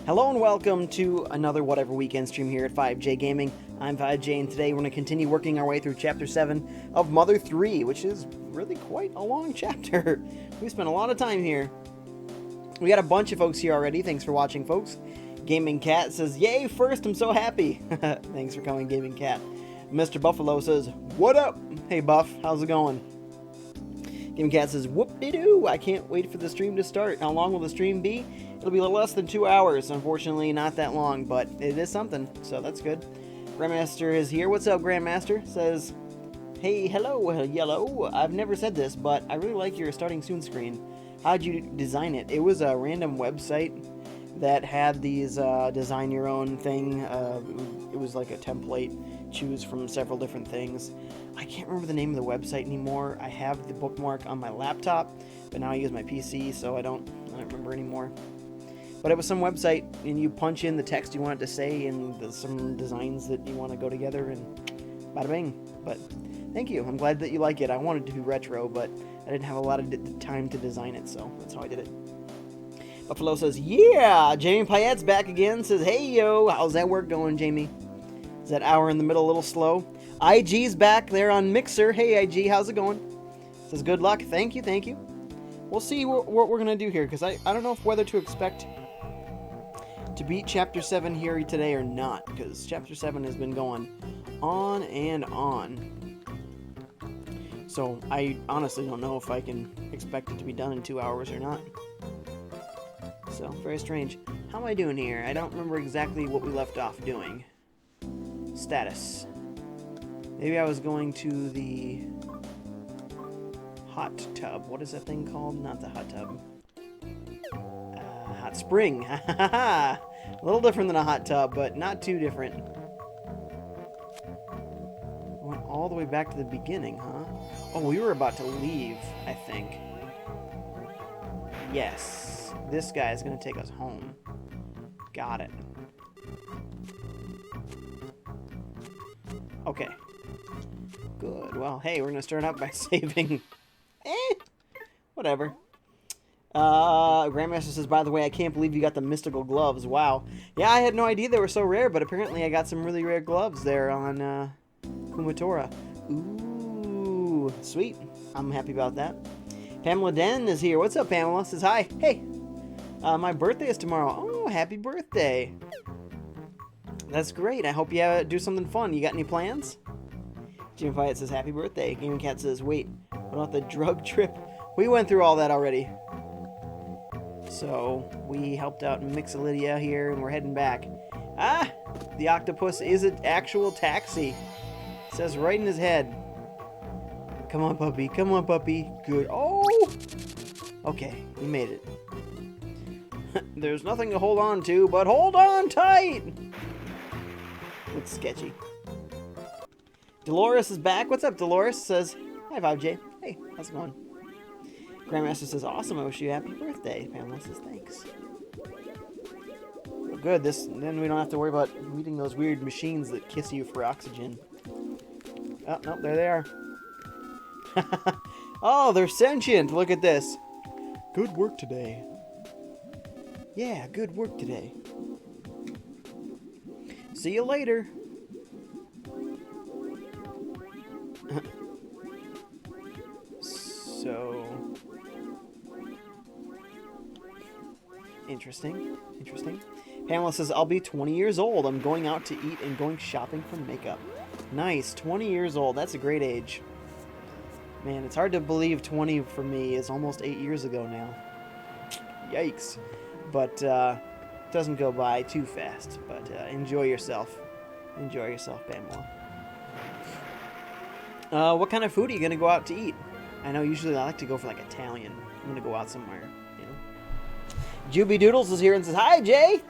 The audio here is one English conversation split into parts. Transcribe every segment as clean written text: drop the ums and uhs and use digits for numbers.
Hello and welcome to another Whatever Weekend stream here at FiveJay Gaming. I'm FiveJay, and today we're going to continue working our way through Chapter 7 of Mother 3, which is really quite a long chapter. We spent a lot of time here. We got a bunch of folks here already. Thanks for watching, folks. Gaming Cat says, "Yay, first, I'm so happy." Thanks for coming, Gaming Cat. Mr. Buffalo says, "What up?" Hey, Buff, how's it going? Gaming Cat says, "Whoop-de-doo, I can't wait for the stream to start. How long will the stream be? It'll be a little less than 2 hours. Unfortunately, not that long, but it is something, so that's good." Grandmaster is here. What's up, Grandmaster? Says, "Hey, hello, yellow. I've never said this, but I really like your starting soon screen. How'd you design it?" It was a random website that had these design your own thing. It was like a template, choose from several different things. I can't remember the name of the website anymore. I have the bookmark on my laptop, but now I use my PC, so I don't remember anymore. But it was some website, and you punch in the text you want it to say, and some designs that you want to go together, and bada bing. But thank you. I'm glad that you like it. I wanted to be retro, but I didn't have a lot of time to design it, so that's how I did it. Buffalo says, "Yeah!" Jamie Payette's back again. Says, "Hey, yo, how's that work going, Jamie? Is that hour in the middle a little slow?" IG's back there on Mixer. Hey, IG, how's it going? Says, "Good luck." Thank you, thank you. We'll see what we're going to do here, because I don't know whether to expect to beat Chapter 7 here today or not, because Chapter 7 has been going on and on. So I honestly don't know if I can expect it to be done in 2 hours or not. So, very strange. How am I doing here? I don't remember exactly what we left off doing. Status. Maybe I was going to the hot tub. What is that thing called? Not the hot tub. Hot spring. A little different than a hot tub, but not too different. Went all the way back to the beginning, huh? Oh, we were about to leave, I think. Yes. This guy is going to take us home. Got it. Okay. Good. Well, hey, we're going to start out by saving. Whatever. Grandmaster says, "By the way, I can't believe you got the mystical gloves." Wow. Yeah, I had no idea they were so rare, but apparently I got some really rare gloves there on Kumatora. Ooh, sweet. I'm happy about that. Pamela Den is here. What's up, Pamela? Says, "Hi." Hey. My birthday is tomorrow. Oh, happy birthday. That's great. I hope you do something fun. You got any plans? Jim Pyatt says, "Happy birthday." Gaming Cat says, "Wait, what about the drug trip?" We went through all that already. So, we helped out Mixolydia here, and we're heading back. Ah! The octopus is an actual taxi. It says right in his head. Come on, puppy. Come on, puppy. Good. Oh! Okay, we made it. There's nothing to hold on to, but hold on tight! Looks sketchy. Dolores is back. What's up, Dolores? Says, "Hi, FiveJay. Hey, how's it going?" Grandmaster says, "Awesome. I wish you a happy birthday." Pamela says, "Thanks." Well, good. Then we don't have to worry about meeting those weird machines that kiss you for oxygen. Oh, no, there they are. Oh, they're sentient. Look at this. Good work today. Yeah, good work today. See you later. So interesting. Pamela says, "I'll be 20 years old. I'm going out to eat and going shopping for makeup." Nice, 20 years old. That's a great age. Man, it's hard to believe 20 for me is almost 8 years ago now. Yikes. But it doesn't go by too fast. But enjoy yourself. Enjoy yourself, Pamela. What kind of food are you going to go out to eat? I know usually I like to go for like Italian. I'm going to go out somewhere, you know. Juby Doodles is here and says, "Hi, Jay."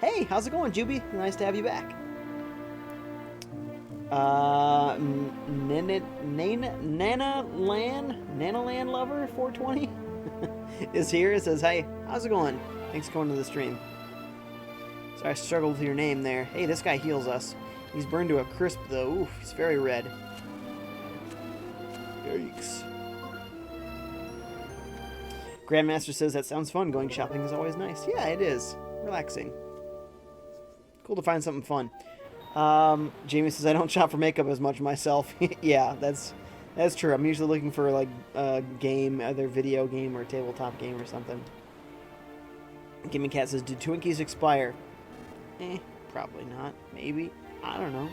Hey, how's it going, Juby? Nice to have you back. Nanaland Lover 420 is here. It says, "Hey, how's it going? Thanks for coming to the stream." Sorry, I struggled with your name there. Hey, this guy heals us. He's burned to a crisp, though. Oof, he's very red. Yikes. Grandmaster says, "That sounds fun. Going shopping is always nice." Yeah, it is. relaxing. Cool to find something fun. Jamie says, I don't shop for makeup as much myself. Yeah, that's true. I'm usually looking for, like, a game, either video game or tabletop game or something. Gaming Cat says, do Twinkies expire? Probably not. Maybe. I don't know.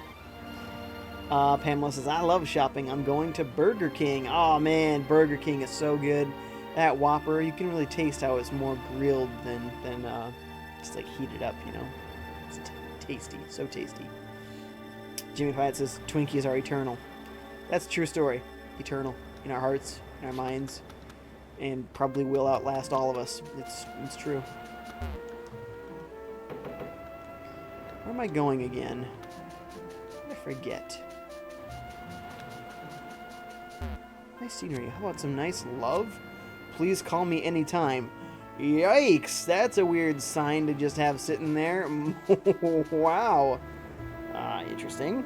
Pamela says, I love shopping. I'm going to Burger King. Oh, man, Burger King is so good. That Whopper, you can really taste how it's more grilled than just, like, heated up, you know? It's tasty. So tasty. Jimmy Pyatt says, Twinkies are eternal. That's a true story. Eternal. In our hearts, in our minds, and probably will outlast all of us. It's true. Where am I going again? I forget. Nice scenery. How about some nice love? Please call me anytime. Yikes! That's a weird sign to just have sitting there. Wow. Interesting.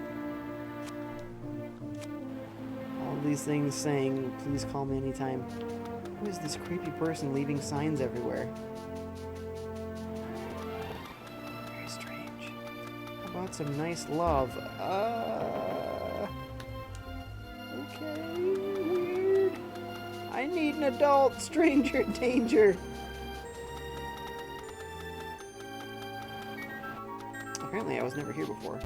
All these things saying, please call me anytime. Who is this creepy person leaving signs everywhere? Very strange. How about some nice love? Okay, weird. I need an adult. Stranger danger. Apparently I was never here before.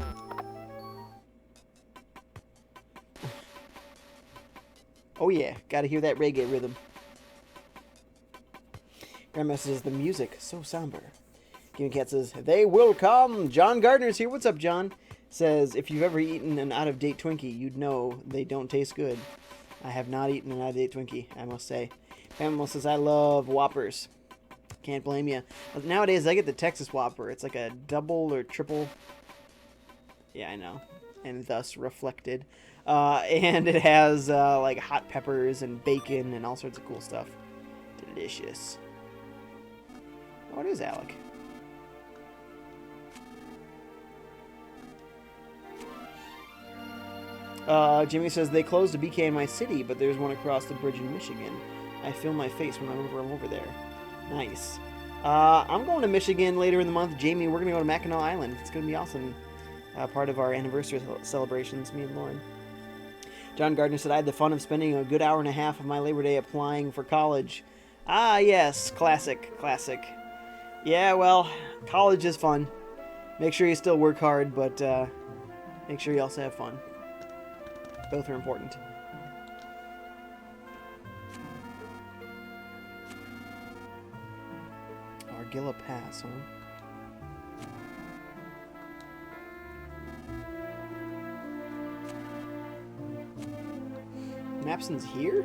Oh yeah, gotta hear that reggae rhythm. Grandma says, the music, so somber. Gaming Cat says, they will come. John Gardner's here. What's up, John? Says, if you've ever eaten an out-of-date Twinkie, you'd know they don't taste good. I have not eaten an out-of-date Twinkie, I must say. Pamela says, I love Whoppers. Can't blame you. Nowadays, I get the Texas Whopper. It's like a double or triple. Yeah, I know. And thus reflected. And it has like hot peppers and bacon and all sorts of cool stuff. Delicious. What is Alec? Jimmy says, they closed a BK in my city, but there's one across the bridge in Michigan. I feel my face when I'm over there. Nice. I'm going to Michigan later in the month. Jamie, we're going to go to Mackinac Island. It's going to be awesome. Part of our anniversary celebrations, me and Lauren. John Gardner said, I had the fun of spending a good hour and a half of my Labor Day applying for college. Ah, yes. Classic. Yeah, well, college is fun. Make sure you still work hard, but make sure you also have fun. Both are important. Argilla Pass, huh? Mapson's here?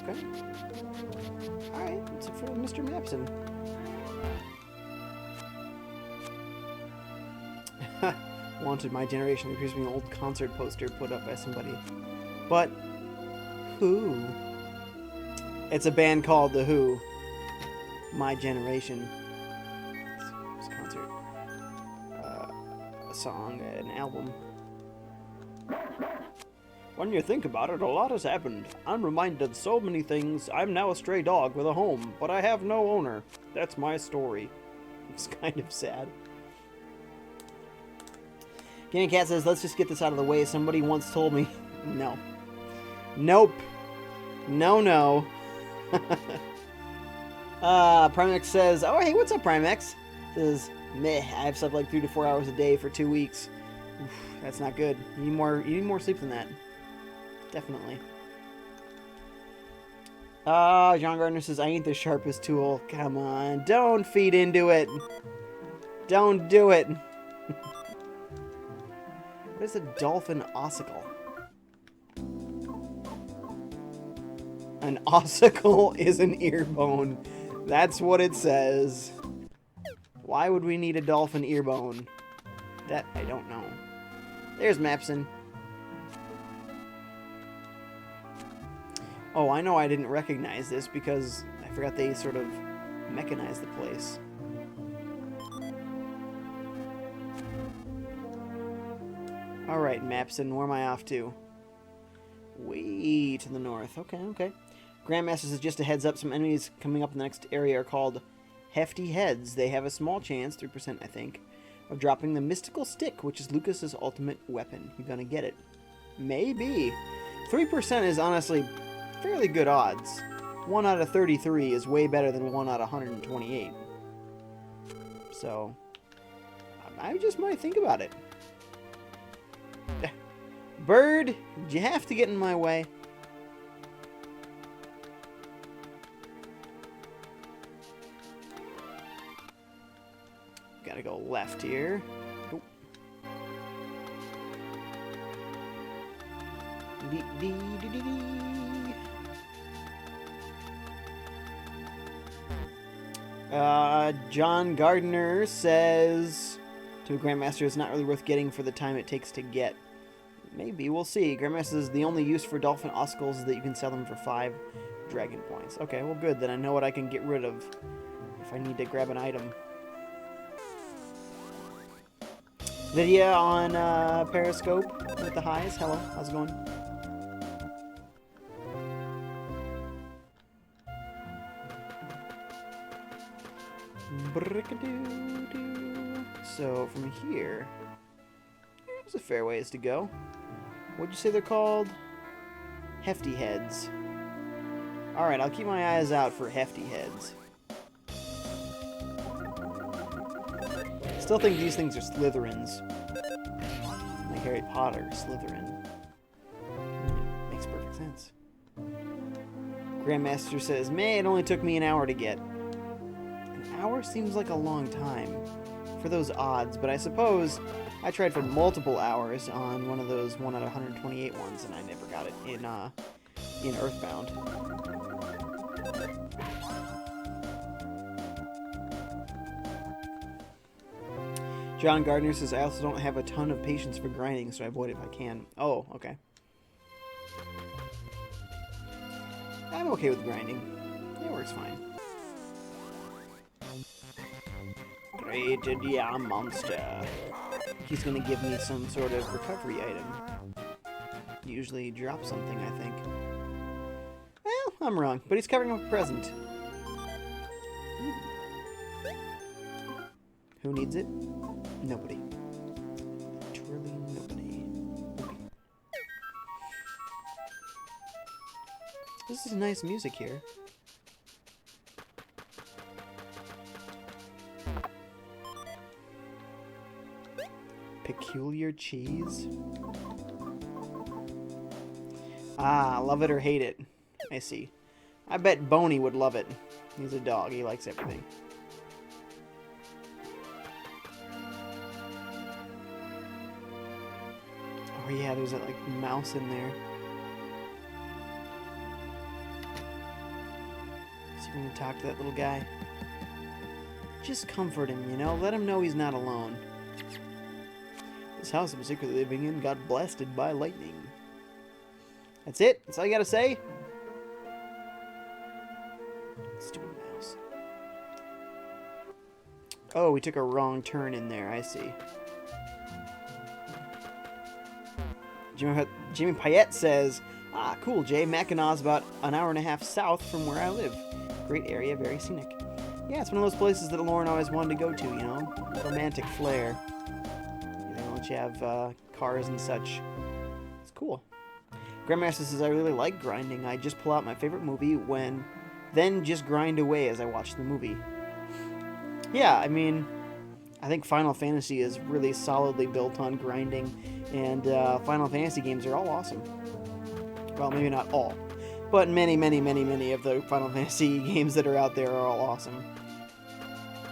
Okay. Alright, it's for Mr. Mapson. Wanted My Generation. Appears to be an old concert poster put up by somebody. But who? It's a band called The Who. My Generation. It's a concert. A song, an album. When you think about it, a lot has happened. I'm reminded of so many things. I'm now a stray dog with a home, but I have no owner. That's my story. It's kind of sad. Gaming Cat says, let's just get this out of the way. Somebody once told me... No. Nope. No. Primex says, oh, hey, what's up, Primex? Says, meh, I've slept like 3 to 4 hours a day for 2 weeks. Oof, that's not good. You need more sleep than that. Definitely. John Gardner says, I ain't the sharpest tool. Come on, don't feed into it. Don't do it. What is a dolphin ossicle? An ossicle is an ear bone. That's what it says. Why would we need a dolphin ear bone? That I don't know. There's Mapson. Oh, I know I didn't recognize this because I forgot they sort of mechanized the place. Alright, Mapson, where am I off to? Way to the north. Okay. Grandmaster says, just a heads up, some enemies coming up in the next area are called Hefty Heads. They have a small chance, 3% I think, of dropping the Mystical Stick, which is Lucas's ultimate weapon. You gonna get it? Maybe. 3% is honestly fairly good odds. 1 out of 33 is way better than 1 out of 128. So, I just might think about it. Bird, you have to get in my way. Gotta go left here. Oh. John Gardner says to a Grandmaster it's not really worth getting for the time it takes to get. Maybe, we'll see. Grandmaster says the only use for Dolphin Oscles is that you can sell them for 5 Dragon Points. Okay, well good, then I know what I can get rid of if I need to grab an item. Lydia on Periscope with the highs. Hello, how's it going? So from here, there's a fair ways to go. What'd you say they're called? Hefty Heads. Alright, I'll keep my eyes out for Hefty Heads. Still think these things are Slytherins. Like Harry Potter, Slytherin. Makes perfect sense. Grandmaster says, "May, it only took me an hour to get." An hour seems like a long time for those odds, but I suppose I tried for multiple hours on one of those 1 out of 128 ones, and I never got it in Earthbound. John Gardner says, I also don't have a ton of patience for grinding, so I avoid it if I can. Oh, okay. I'm okay with grinding. It works fine. Created ya monster. He's gonna give me some sort of recovery item. Usually drop something, I think. Well, I'm wrong, but he's covering up a present. Who needs it? Nobody. Literally nobody. Okay. This is nice music here. Peculiar cheese? Ah, love it or hate it. I see. I bet Boney would love it. He's a dog. He likes everything. Oh yeah, there's that like mouse in there. So we're gonna talk to that little guy. Just comfort him, you know? Let him know he's not alone. This house I'm secretly living in got blasted by lightning. That's it? That's all you gotta say? Stupid mouse. Oh, we took a wrong turn in there. I see. Jimmy Payette says, ah, cool, Jay. Mackinaw's about an hour and a half south from where I live. Great area, very scenic. Yeah, it's one of those places that Lauren always wanted to go to, you know? Romantic flair. You know, once you have cars and such. It's cool. Grandmaster says, I really like grinding. I just pull out my favorite movie then just grind away as I watch the movie. Yeah, I mean, I think Final Fantasy is really solidly built on grinding, and Final Fantasy games are all awesome. Well, maybe not all, but many, many, many, many of the Final Fantasy games that are out there are all awesome.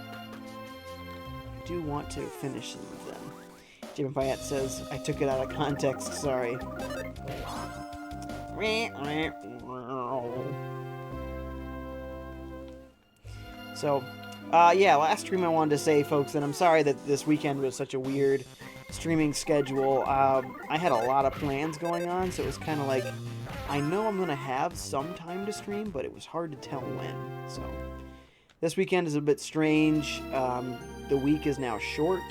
I do want to finish some of them. Jim Payette says, I took it out of context, sorry. So, yeah, last stream I wanted to say, folks, that I'm sorry that this weekend was such a weird streaming schedule. I had a lot of plans going on, so it was kind of like, I know I'm going to have some time to stream, but it was hard to tell when. So, this weekend is a bit strange. The week is now short.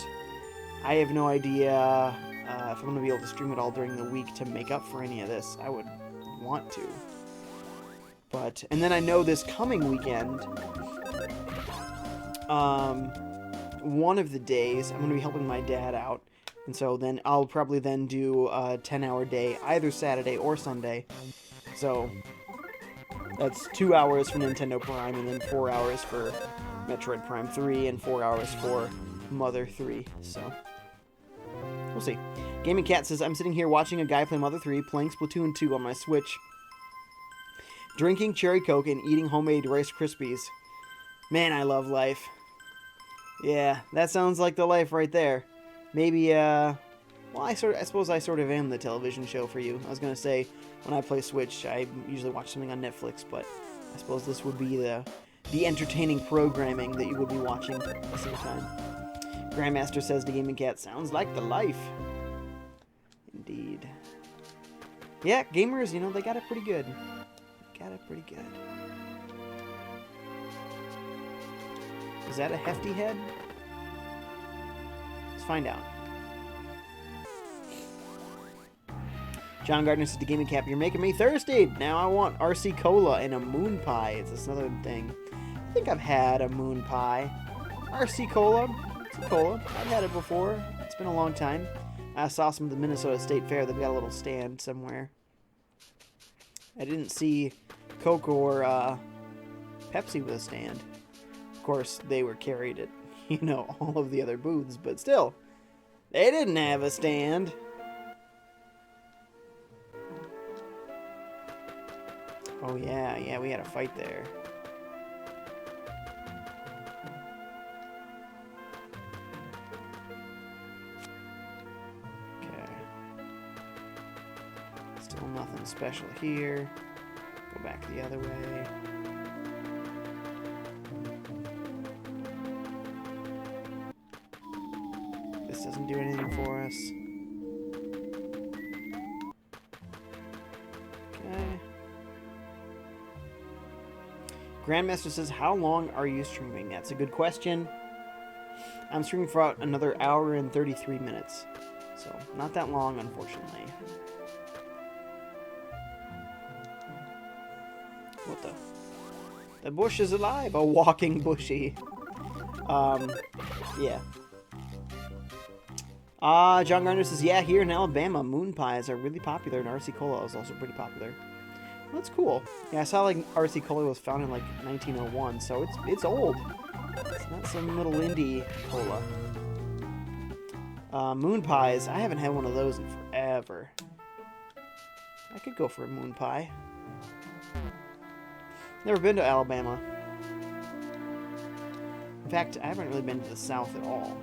I have no idea if I'm going to be able to stream it all during the week to make up for any of this. I would want to. But, and then I know this coming weekend, one of the days I'm going to be helping my dad out. And so then I'll probably then do a 10-hour day, either Saturday or Sunday. So that's 2 hours for Nintendo Prime, and then 4 hours for Metroid Prime 3, and 4 hours for Mother 3. So we'll see. Gaming Cat says, I'm sitting here watching a guy play Mother 3, playing Splatoon 2 on my Switch, drinking cherry Coke, and eating homemade Rice Krispies. Man, I love life. Yeah, that sounds like the life right there. Maybe, well, I suppose I sort of am the television show for you. I was gonna say, when I play Switch, I usually watch something on Netflix, but I suppose this would be the entertaining programming that you would be watching at the same time. Grandmaster says to Gaming Cat, sounds like the life. Indeed. Yeah, gamers, you know, they got it pretty good. Got it pretty good. Is that a hefty head? Let's find out. John Gardner says to Gaming Cap, you're making me thirsty. Now I want RC Cola and a moon pie. It's another thing. I think I've had a moon pie. RC Cola. It's a cola. I've had it before. It's been a long time. I saw some of the Minnesota State Fair. They've got a little stand somewhere. I didn't see Coke or Pepsi with a stand. Of course, they were carried at, you know, all of the other booths, but still, they didn't have a stand. Oh yeah, we had a fight there. Okay. Still nothing special here. Go back the other way. This doesn't do anything for us. Okay. Grandmaster says, how long are you streaming? That's a good question. I'm streaming for about another hour and 33 minutes. So, not that long, unfortunately. What the? The bush is alive! A walking bushy. Yeah. John Garner says, yeah, here in Alabama, moon pies are really popular, and RC Cola is also pretty popular. Well, that's cool. Yeah, I saw, like, RC Cola was founded in, like, 1901, so it's old. It's not some little indie cola. Moon pies, I haven't had one of those in forever. I could go for a moon pie. Never been to Alabama. In fact, I haven't really been to the South at all.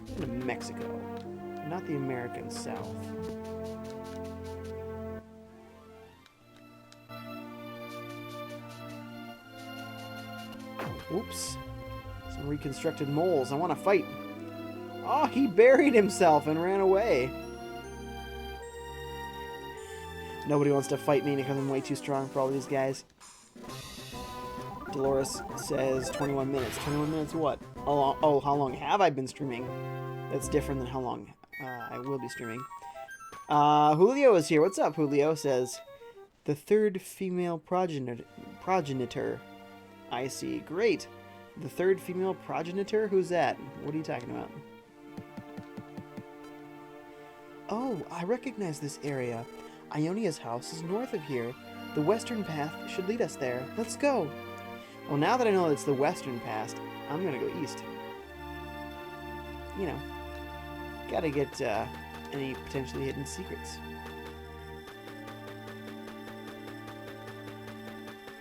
I've been to Mexico, not the American South. Oops. Some reconstructed moles. I want to fight. Oh, he buried himself and ran away. Nobody wants to fight me because I'm way too strong for all these guys. Dolores says 21 minutes. 21 minutes what? Oh, how long have I been streaming? That's different than how long I will be streaming. Julio is here. What's up, Julio? Says, the third female progenitor. I see. Great. The third female progenitor? Who's that? What are you talking about? Oh, I recognize this area. Ionia's house is north of here. The western path should lead us there. Let's go. Well, now that I know it's the western path, I'm gonna go east. You know, gotta get any potentially hidden secrets.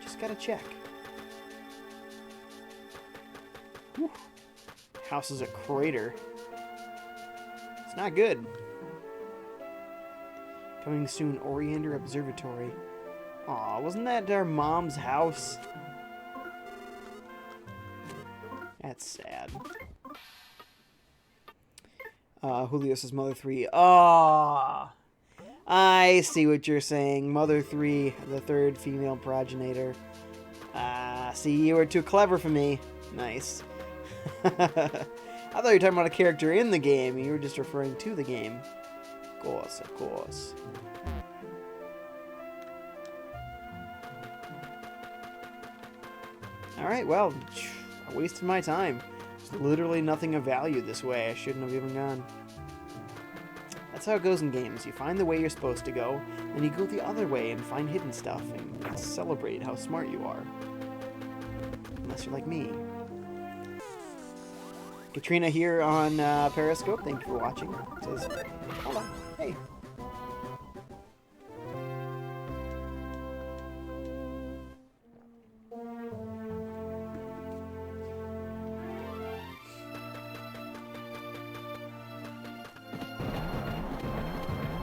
Just gotta check. Whew. House is a crater. It's not good. Coming soon, Oriander Observatory. Aw, wasn't that our mom's house? That's sad. Julio says Mother 3. Ah, I see what you're saying. Mother 3, the third female progenitor. See, you were too clever for me. Nice. I thought you were talking about a character in the game. You were just referring to the game. Of course, of course. Alright, well, I wasted my time. There's literally nothing of value this way. I shouldn't have even gone. That's how it goes in games. You find the way you're supposed to go, then you go the other way and find hidden stuff and celebrate how smart you are. Unless you're like me. Katrina here on Periscope. Thank you for watching. Says, hold on. Hey.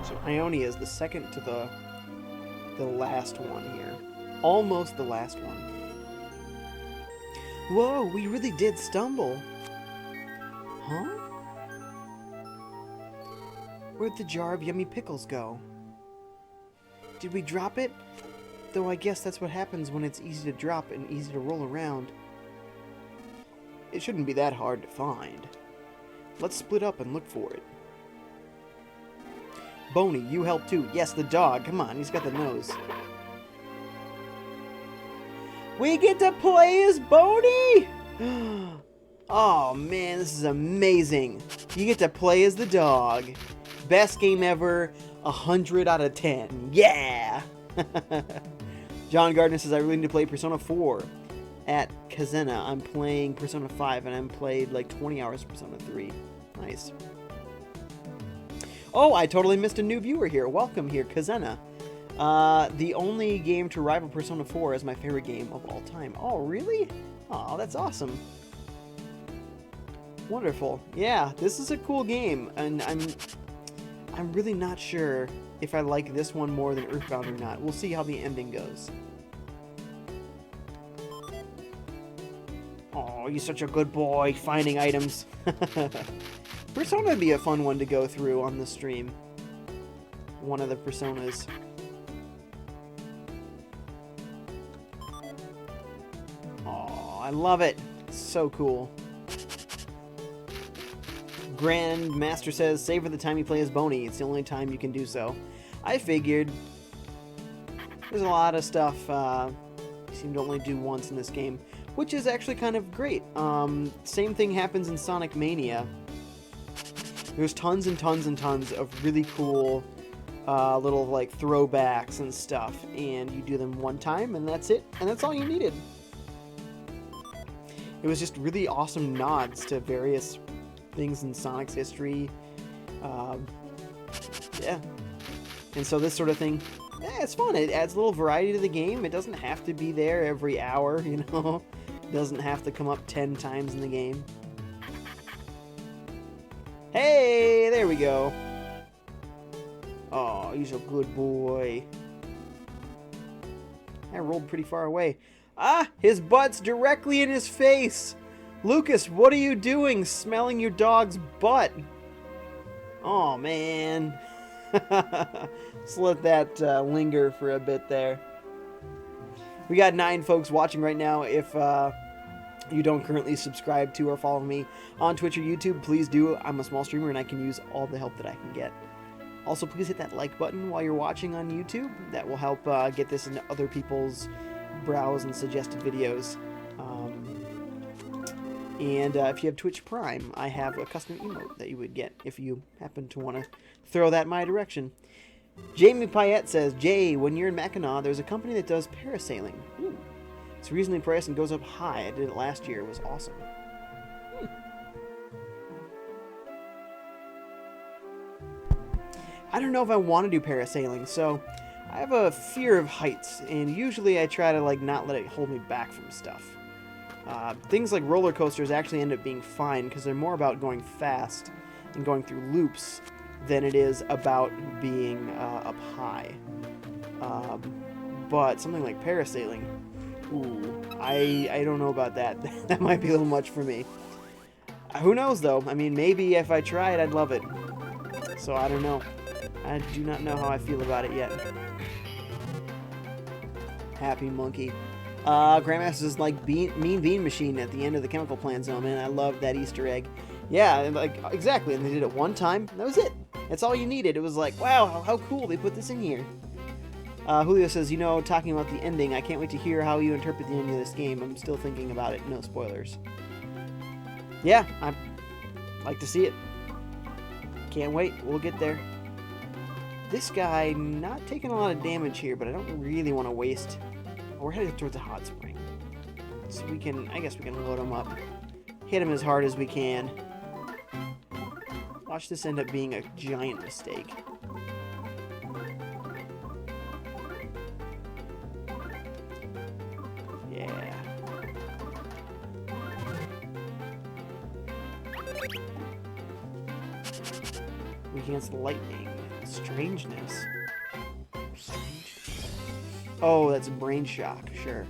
So Ionia is the second to the last one here. Almost the last one. Whoa, we really did stumble. Huh? Where'd the jar of yummy pickles go? Did we drop it? Though I guess that's what happens when it's easy to drop and easy to roll around. It shouldn't be that hard to find. Let's split up and look for it. Boney, you help too. Yes, the dog. Come on, he's got the nose. We get to play as Boney! Oh man, this is amazing. You get to play as the dog. Best game ever, 100 out of 10. Yeah! John Gardner says, I really need to play Persona 4 at Kazena. I'm playing Persona 5 and I'm played like 20 hours of Persona 3. Nice. Oh, I totally missed a new viewer here. Welcome here, Kazena. The only game to rival Persona 4 is my favorite game of all time. Oh, really? Oh, that's awesome. Wonderful. Yeah, this is a cool game, and I'm really not sure if I like this one more than Earthbound or not. We'll see how the ending goes. Oh, you're such a good boy, finding items. Persona would be a fun one to go through on the stream. One of the Personas. Oh, I love it. It's so cool. Grandmaster says, savor the time you play as Boney. It's the only time you can do so. I figured. There's a lot of stuff you seem to only do once in this game, which is actually kind of great. Same thing happens in Sonic Mania. There's tons and tons and tons of really cool little like throwbacks and stuff, and you do them one time and that's it, and that's all you needed. It was just really awesome nods to various things in Sonic's history. Yeah. And so this sort of thing, yeah, it's fun. It adds a little variety to the game. It doesn't have to be there every hour, you know? It doesn't have to come up 10 times in the game. Hey, there we go. Oh, he's a good boy. I rolled pretty far away. Ah, his butt's directly in his face. Lucas, what are you doing smelling your dog's butt? Oh, man. Let's let that linger for a bit there. We got 9 folks watching right now. If you don't currently subscribe to or follow me on Twitch or YouTube, please do. I'm a small streamer and I can use all the help that I can get. Also, please hit that like button while you're watching on YouTube. That will help get this into other people's browse and suggested videos. And if you have Twitch Prime, I have a custom emote that you would get if you happen to want to throw that my direction. Jamie Payette says, Jay, when you're in Mackinac, there's a company that does parasailing. Ooh. It's reasonably priced and goes up high. I did it last year. It was awesome. I don't know if I want to do parasailing, so I have a fear of heights, and usually I try to like not let it hold me back from stuff. Things like roller coasters actually end up being fine because they're more about going fast and going through loops than it is about being up high. But something like parasailing, ooh, I don't know about that. That might be a little much for me. Who knows though? I mean, maybe if I tried, I'd love it. So I don't know. I do not know how I feel about it yet. Happy monkey. Grandmaster's like Mean Bean Machine at the end of the chemical plant zone, man. I love that Easter egg. Yeah, like exactly. And they did it one time. That was it. That's all you needed. It was like, wow, how cool they put this in here. Julio says, you know, talking about the ending, I can't wait to hear how you interpret the ending of this game. I'm still thinking about it. No spoilers. Yeah, I'd like to see it. Can't wait. We'll get there. This guy not taking a lot of damage here, but I don't really want to waste. We're headed towards a hot spring. So we can, I guess we can load him up. Hit him as hard as we can. Watch this end up being a giant mistake. Yeah. Weak against lightning. Strangeness. Oh, that's a brain shock. Sure.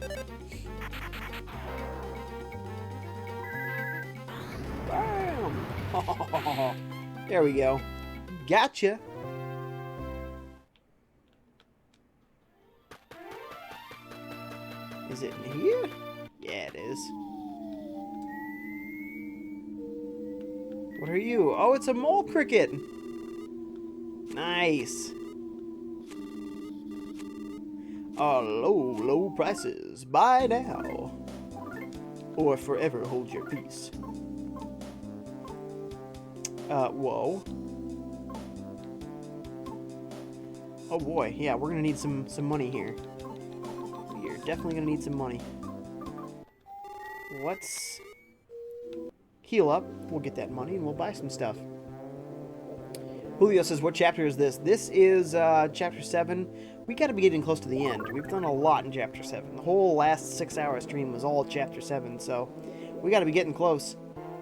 Bam! Oh, there we go. Gotcha. Is it in here? Yeah, it is. What are you? Oh, it's a mole cricket. Nice. Low prices. Buy now. Or forever hold your peace. Whoa. Oh boy, yeah, we're gonna need some money here. We are definitely gonna need some money. Let's heal up. We'll get that money and we'll buy some stuff. Julio says, what chapter is this? This is chapter 7. We gotta be getting close to the end. We've done a lot in chapter 7. The whole last 6-hour stream was all chapter 7, so we gotta be getting close.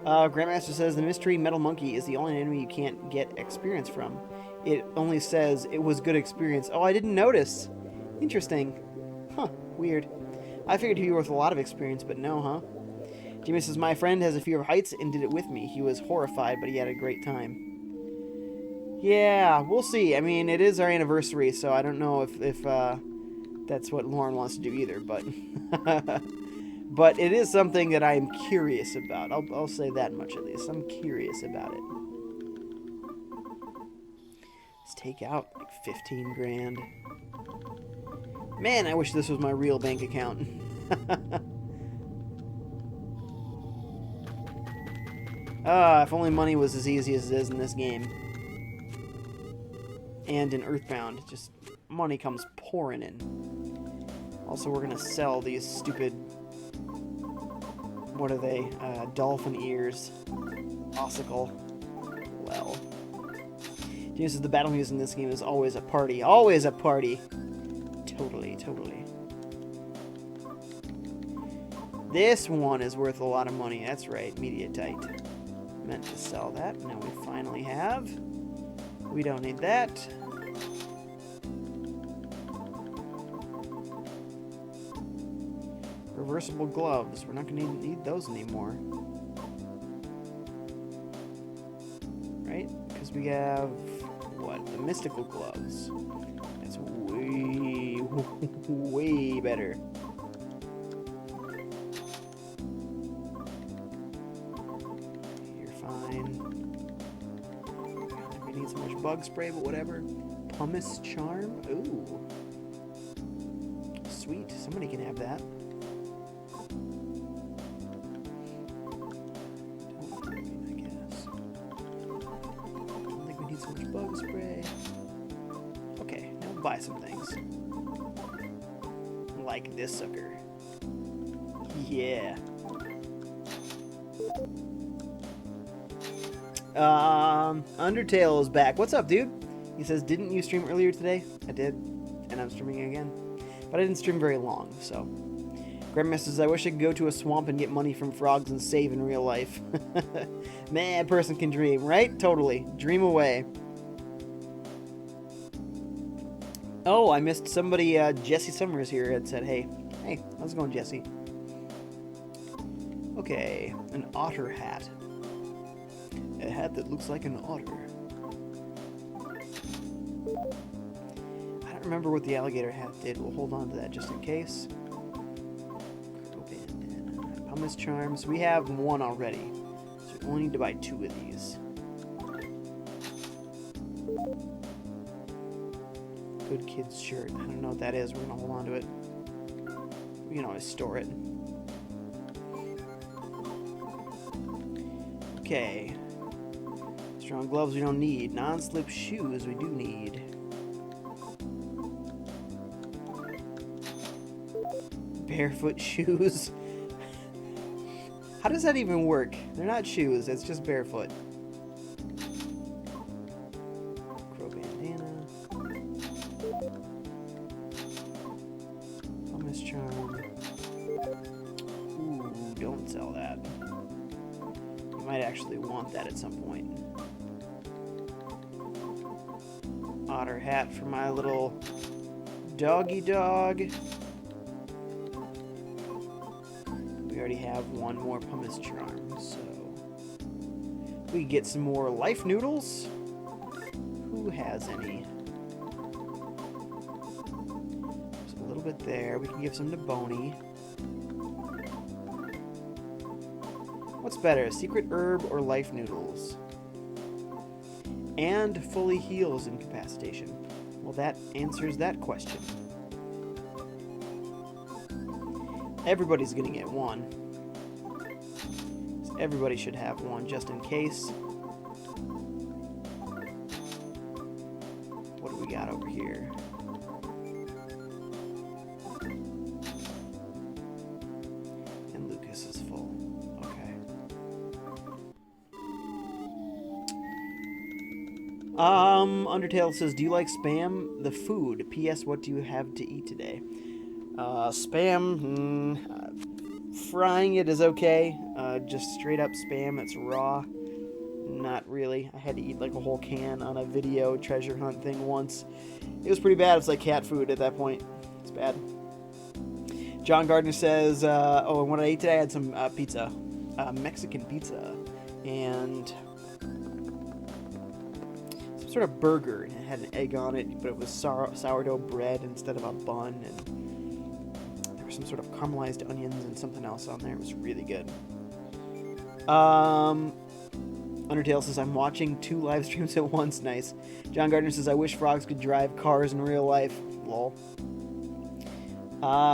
Grandmaster says, the mystery metal monkey is the only enemy you can't get experience from. It only says it was good experience. Oh, I didn't notice. Interesting. Huh, weird. I figured he was worth a lot of experience, but no, huh? Jimmy says, my friend has a fear of heights and did it with me. He was horrified, but he had a great time. Yeah, we'll see. I mean, it is our anniversary, so I don't know if that's what Lauren wants to do either, but but it is something that I'm curious about. I'll say that much at least. I'm curious about it. Let's take out like 15 grand. Man, I wish this was my real bank account. If only money was as easy as it is in this game. And in Earthbound, just money comes pouring in. Also, we're gonna sell these stupid, what are they? Dolphin ears. Ossicle. Well. This is the battle music in this game is always a party. Always a party. Totally, totally. This one is worth a lot of money. That's right, Mediatite. Meant to sell that. Now we finally have. We don't need that. Reversible gloves. We're not going to need those anymore. Right? Because we have, what? The mystical gloves. That's way, way better. You're fine. We need so much bug spray, but whatever. Pumice charm? Ooh. Sweet. Somebody can have that. Bug spray. Okay, now we'll buy some things. Like this sucker. Yeah. Undertale is back. What's up, dude? He says, didn't you stream earlier today? I did, and I'm streaming again. But I didn't stream very long, so. Grandma says, I wish I could go to a swamp and get money from frogs and save in real life. Man, a person can dream, right? Totally. Dream away. Oh, I missed somebody, Jesse Summers here had said, hey, how's it going, Jesse? Okay, an otter hat. A hat that looks like an otter. I don't remember what the alligator hat did. We'll hold on to that just in case. Pumice charms. We have one already, so we only need to buy 2 of these. Good kid's shirt. I don't know what that is. We're gonna hold on to it. We can always store it. Okay. Strong gloves we don't need. Non-slip shoes we do need. Barefoot shoes. How does that even work? They're not shoes, it's just barefoot. Crow bandana. Pumice charm. Ooh, don't sell that. You might actually want that at some point. Otter hat for my little doggy dog. We already have one more pumice charm, so we get some more life noodles. Who has any? There's a little bit there. We can give some to Boney. What's better, secret herb or life noodles? And fully heals incapacitation. Well, that answers that question. Everybody's gonna get one. So everybody should have one just in case. What do we got over here? And Lucas is full. Okay. Undertale says, do you like Spam? The food. P.S. What do you have to eat today? Spam, frying it is okay. Just straight up Spam that's raw. Not really. I had to eat like a whole can on a video treasure hunt thing once. It was pretty bad. It's like cat food at that point. It's bad. John Gardner says, oh, and what I ate today, I had some pizza. Mexican pizza. And some sort of burger. It had an egg on it, but it was sourdough bread instead of a bun. And there was some sort of caramelized onions and something else on there. It was really good. Undertale says, I'm watching 2 live streams at once. Nice. John Gardner says, I wish frogs could drive cars in real life. Lol.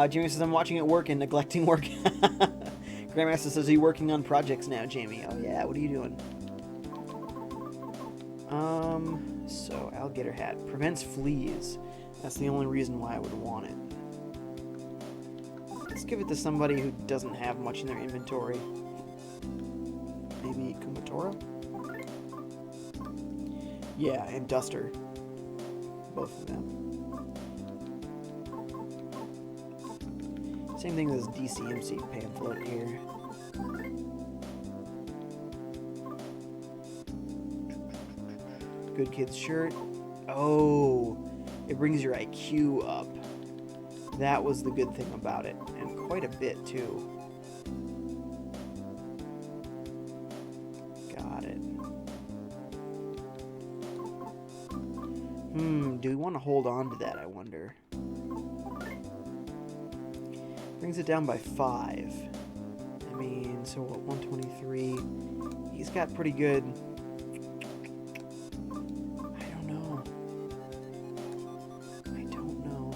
Jamie says, I'm watching at work and neglecting work. Grandmaster says, are you working on projects now, Jamie? Oh, yeah. What are you doing? So, alligator hat. Prevents fleas. That's the only reason why I would want it. Let's give it to somebody who doesn't have much in their inventory. Maybe Kumatora? Yeah, and Duster. Both of them. Same thing as DCMC pamphlet here. Good kid's shirt. Oh, it brings your IQ up. That was the good thing about it, and quite a bit too. Got it. Do we want to hold on to that, I wonder? Brings it down by 5. I mean, so what, 123? He's got pretty good... I don't know.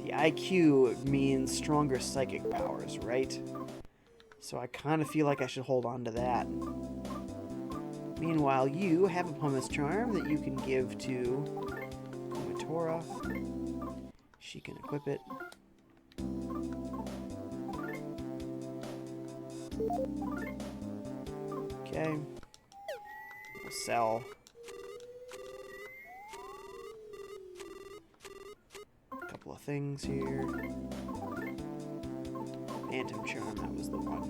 The IQ means stronger psychic powers, right? So I kind of feel like I should hold on to that. Meanwhile, you have a pumice charm that you can give to Kumatora. She can equip it. Okay. We'll sell a couple of things here. Phantom charm, that was the one.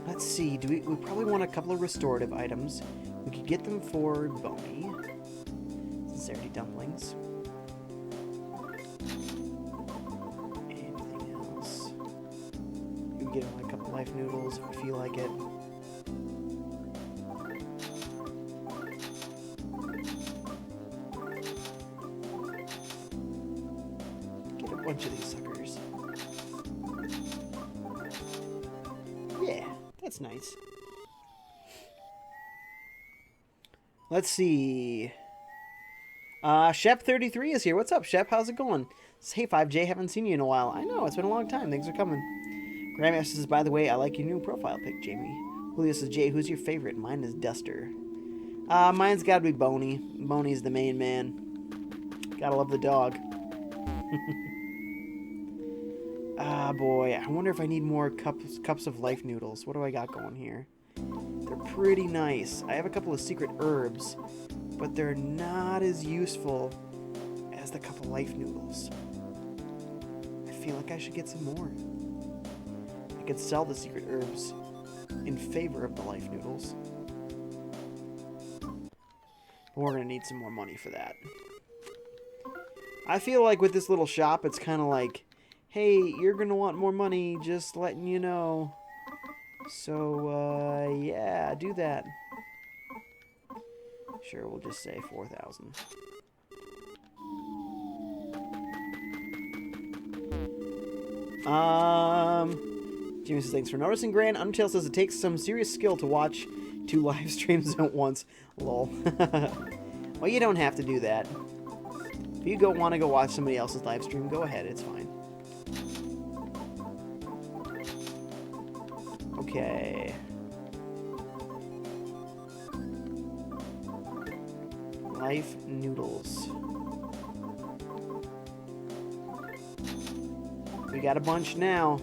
Let's see, we probably want a couple of restorative items. We could get them for Boney. Sincerity dumplings. Anything else? We can get him a couple of life noodles if we feel like it. Get a bunch of these suckers. Nice, nice. Let's see. Shep33 is here. What's up, Shep? How's it going? Hey, FiveJay, haven't seen you in a while. I know, it's been a long time. Thanks for coming. Grandmaster says, by the way, I like your new profile pic, Jamie. Julio says, Jay, who's your favorite? Mine is Duster. Mine's gotta be Boney. Boney's the main man. Gotta love the dog. Ah, boy. I wonder if I need more cups of life noodles. What do I got going here? They're pretty nice. I have a couple of secret herbs, but they're not as useful as the cup of life noodles. I feel like I should get some more. I could sell the secret herbs in favor of the life noodles. But we're going to need some more money for that. I feel like with this little shop, it's kind of like, hey, you're going to want more money, just letting you know. So, yeah, do that. Sure, we'll just say 4,000. Jimmy says, thanks for noticing, Gran. Undertale says it takes some serious skill to watch 2 live streams at once. Lol. Well, you don't have to do that. If you want to go watch somebody else's live stream, go ahead. It's fine. Okay. Life noodles. We got a bunch now.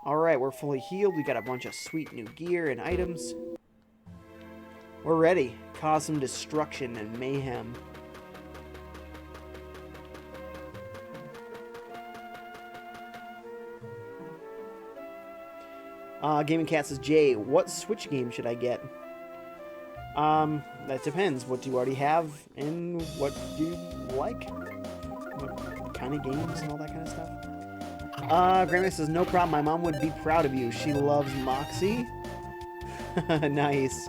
Alright, we're fully healed. We got a bunch of sweet new gear and items. We're ready. Cause some destruction and mayhem. Gaming Cat says, Jay, what Switch game should I get? That depends. What do you already have and what do you like? What kind of games and all that kind of stuff? Grandma says, no problem. My mom would be proud of you. She loves Moxie. Nice.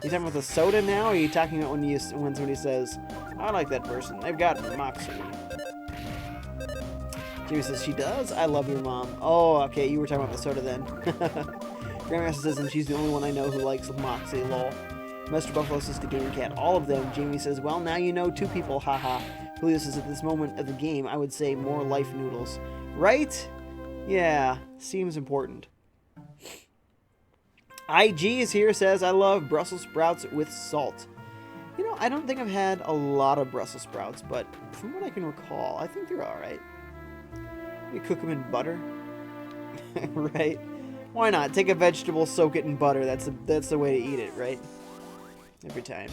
You talking about the soda now, or are you talking about when somebody says, I like that person, they've got Moxie? Jamie says, she does? I love your mom. Oh, okay, you were talking about the soda then. Grandmaster says, and she's the only one I know who likes Moxie, lol. Mr. Buffalo says to Gaming Cat, all of them. Jamie says, well, now you know 2 people, haha. Julio says, at this moment of the game, I would say more life noodles. Right? Yeah, seems important. IG is here, says, I love Brussels sprouts with salt. You know, I don't think I've had a lot of Brussels sprouts, but from what I can recall, I think they're alright. You cook them in butter. Right? Why not? Take a vegetable, soak it in butter. That's the way to eat it, right? Every time.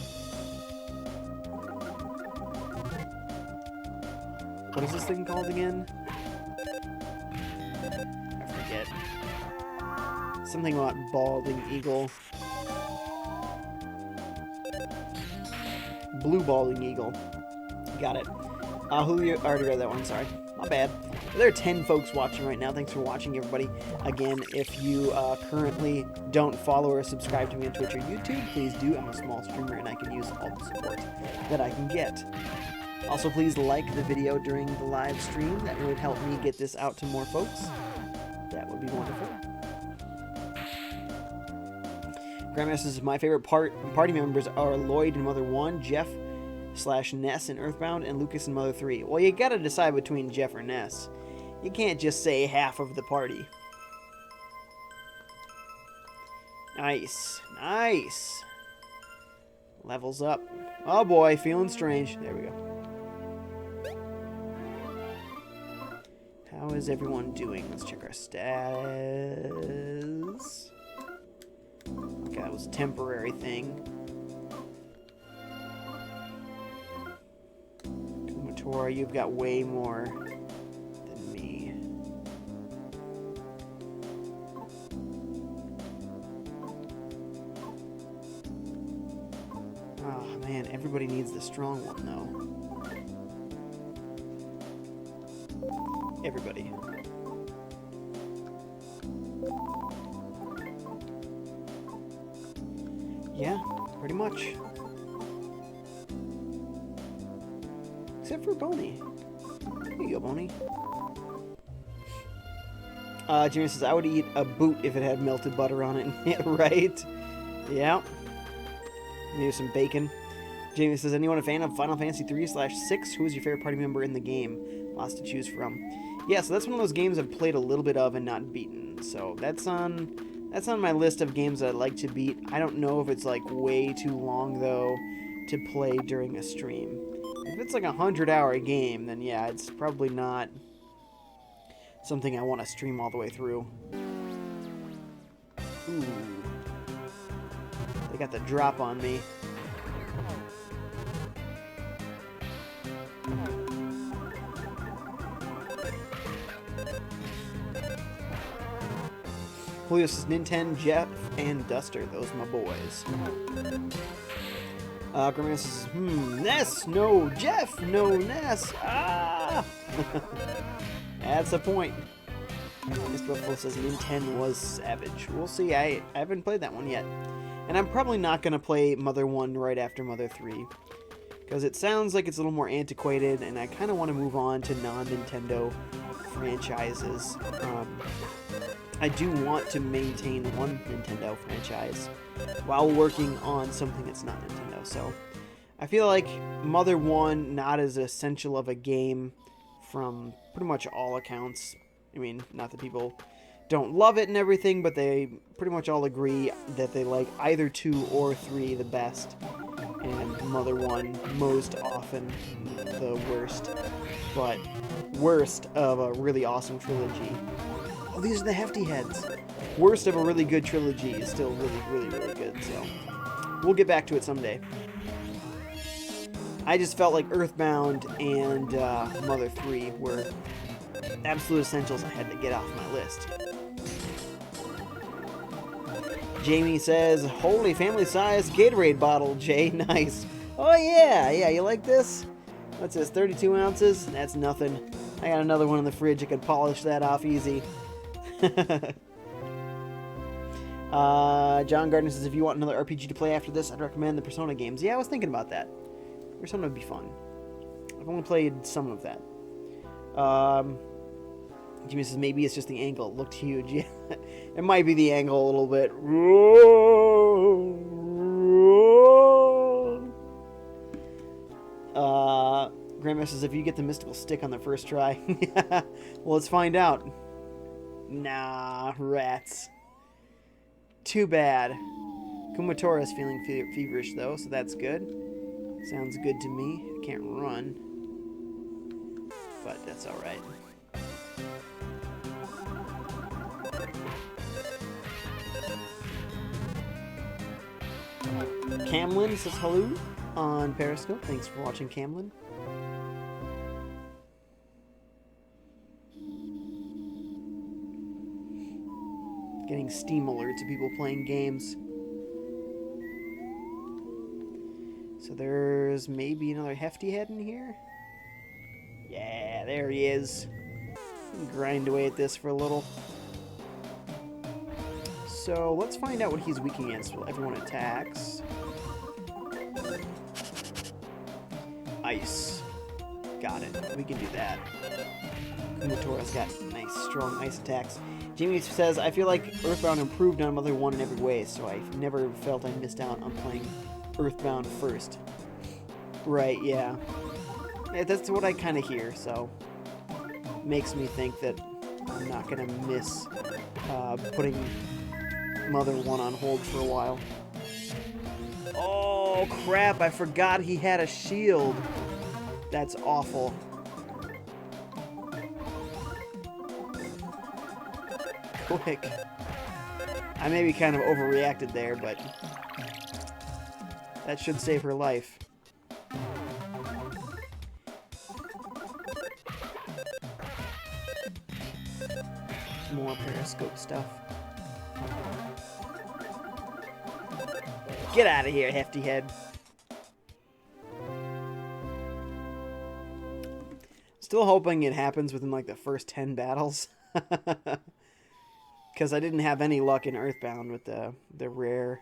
What is this thing called again? I forget. Something about balding eagle. Blue balding eagle. Got it. Julio already read that one, sorry. Not bad. There are 10 folks watching right now. Thanks for watching, everybody. Again, if you currently don't follow or subscribe to me on Twitch or YouTube, please do. I'm a small streamer, and I can use all the support that I can get. Also, please like the video during the live stream. That would help me get this out to more folks. That would be wonderful. Grandmaster says, my favorite party members are Lloyd and Mother 1, Jeff/Ness in Earthbound, and Lucas and Mother 3. Well, you gotta decide between Jeff or Ness. You can't just say half of the party. Nice. Nice. Levels up. Oh boy, feeling strange. There we go. How is everyone doing? Let's check our stats. Okay, that was a temporary thing. Kumatora, you've got way more than me. Oh man, everybody needs the strong one though. Everybody. Yeah, pretty much. Except for Boney. There you go, Boney. Jimmy says, I would eat a boot if it had melted butter on it. Right? Yeah. Maybe some bacon. Jamie says, anyone a fan of Final Fantasy 3/6? Who is your favorite party member in the game? Lots to choose from. Yeah, so that's one of those games I've played a little bit of and not beaten. So that's on my list of games that I'd like to beat. I don't know if it's like way too long though to play during a stream. If it's like a 100-hour game, then yeah, it's probably not something I want to stream all the way through. Ooh. They got the drop on me. Julio says, Nintendo, Jeff, and Duster. Those are my boys. Grammy says, Ness, no, Jeff, no, Ness. Ah! That's the point. Mr. Buffalo says, Nintendo was savage. We'll see. I haven't played that one yet. And I'm probably not going to play Mother 1 right after Mother 3. Because it sounds like it's a little more antiquated, and I kind of want to move on to non-Nintendo franchises. I do want to maintain one Nintendo franchise while working on something that's not Nintendo. So I feel like Mother 1, not as essential of a game from pretty much all accounts. I mean, not that people don't love it and everything, but they pretty much all agree that they like either 2 or 3 the best. And Mother 1 most often the worst. But worst of a really awesome trilogy. Oh, these are the hefty heads. Worst of a really good trilogy is still really, really, really good. So we'll get back to it someday. I just felt like Earthbound and Mother 3 were absolute essentials I had to get off my list. Jamie says, holy family-sized Gatorade bottle, Jay. Nice. Oh, yeah. Yeah, you like this? What's this, 32 ounces? That's nothing. I got another one in the fridge. I could polish that off easy. John Gardner says, if you want another RPG to play after this, I'd recommend the Persona games. Yeah, I was thinking about that. Persona would be fun. I've only played some of that. Jimmy says, maybe it's just the angle. It looked huge. Yeah, it might be the angle a little bit. Grandma says, if you get the mystical stick on the first try. Well, let's find out. Nah, rats. Too bad. Kumatora is feeling feverish, though, so that's good. Sounds good to me. Can't run. But that's alright. Camlin says hello on Periscope. Thanks for watching, Camlin. Getting Steam alerts of people playing games. So there's maybe another hefty head in here. Yeah, there he is. Grind away at this for a little. So let's find out what he's weak against while everyone attacks. Ice. Got it. We can do that. Kumatora's got nice, strong ice attacks. Jamie says, I feel like Earthbound improved on Mother 1 in every way, so I never felt I missed out on playing Earthbound first. Right, yeah. That's what I kind of hear, so makes me think that I'm not going to miss putting Mother 1 on hold for a while. Oh, crap, I forgot he had a shield. That's awful. Quick. I maybe kind of overreacted there, but that should save her life. More Periscope stuff. Get out of here, hefty head. Still hoping it happens within like the first 10 battles. Because I didn't have any luck in Earthbound with the rare.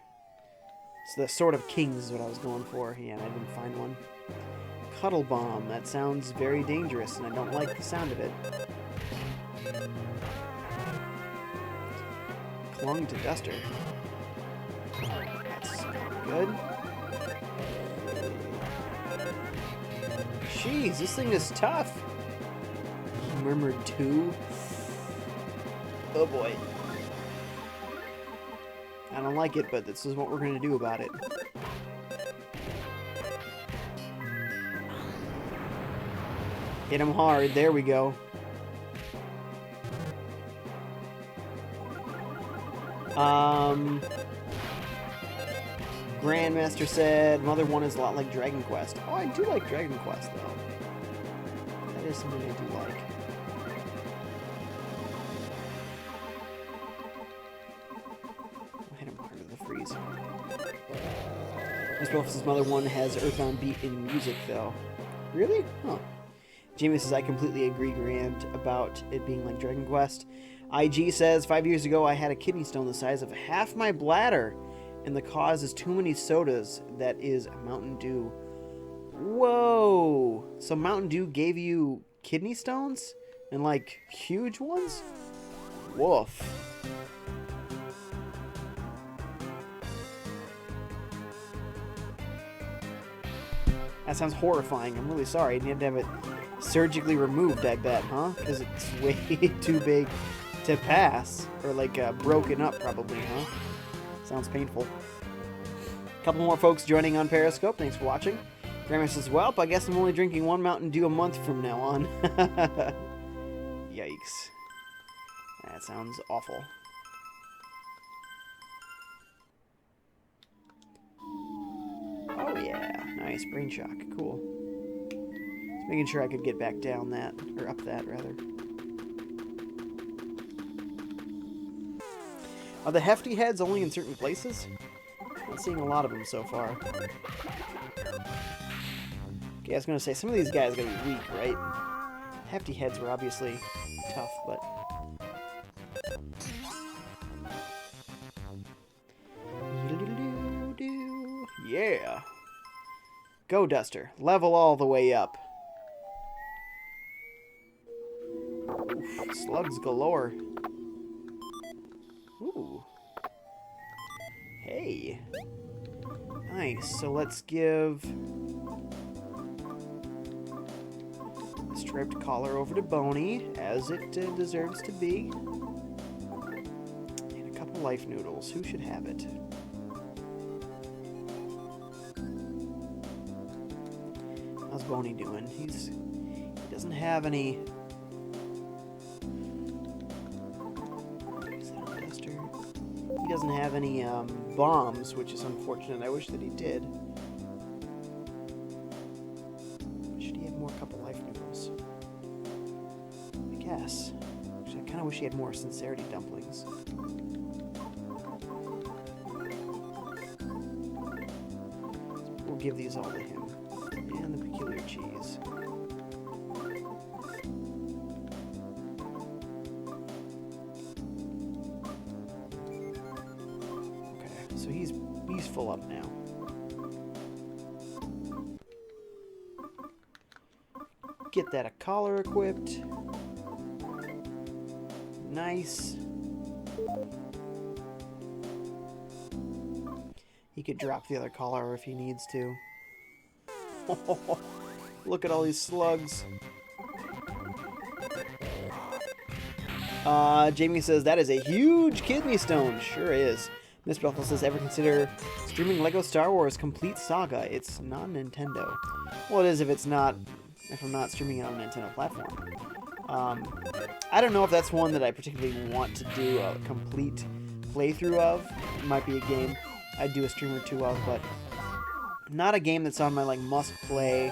So the Sword of Kings is what I was going for. Yeah, and I didn't find one. Cuddle Bomb. That sounds very dangerous, and I don't like the sound of it. clung to Duster. That's good. Jeez, this thing is tough. Murmured 2. Oh boy. I don't like it, but this is what we're going to do about it. Hit him hard. There we go. Grandmaster said Mother 1 is a lot like Dragon Quest. Oh, I do like Dragon Quest, though. That is something I do like. I'll hit him hard with the freeze. Miss Wilf's Mother 1 has Earthbound beat in music, though. Really? Huh. Jamie says, I completely agree, Grant, about it being like Dragon Quest. IG says, 5 years ago I had a kidney stone the size of half my bladder, and the cause is too many sodas. That is Mountain Dew. Whoa! So Mountain Dew gave you kidney stones? And like, huge ones? Woof. That sounds horrifying. I'm really sorry. You had to have it surgically removed, I bet, huh? Because it's way too big to pass. Or like broken up, probably, huh? Sounds painful. A couple more folks joining on Periscope. Thanks for watching. Grandma says, well, I guess I'm only drinking 1 Mountain Dew a month from now on. Yikes. That sounds awful. Oh yeah, nice, brain shock, cool. Just making sure I could get back down that, or up that rather. Are the hefty heads only in certain places? Not seeing a lot of them so far. Okay, I was gonna say, some of these guys are gonna be weak, right? Hefty heads were obviously tough, but... Yeah! Go, Duster. Level all the way up. Oof, slugs galore. Ooh. Hey. Nice. So let's give the striped collar over to Boney, as it deserves to be. And a couple life noodles. Who should have it? How's Boney doing? He doesn't have any. Is that a duster? He doesn't have any bombs, which is unfortunate. I wish that he did. Should he have more couple life noodles? I guess. Actually, I kind of wish he had more sincerity dumplings. We'll give these all to him. And the peculiar cheese. Okay, so he's full up now. Get that a collar equipped. Nice. He could drop the other collar if he needs to. Look at all these slugs. Jamie says, that is a huge kidney stone. Sure is. Miss Bethel says, ever consider streaming Lego Star Wars Complete Saga? It's not Nintendo. Well, it is if I'm not streaming it on a Nintendo platform. I don't know if that's one that I particularly want to do a complete playthrough of. It might be a game I'd do a stream or two of, but not a game that's on my like must play,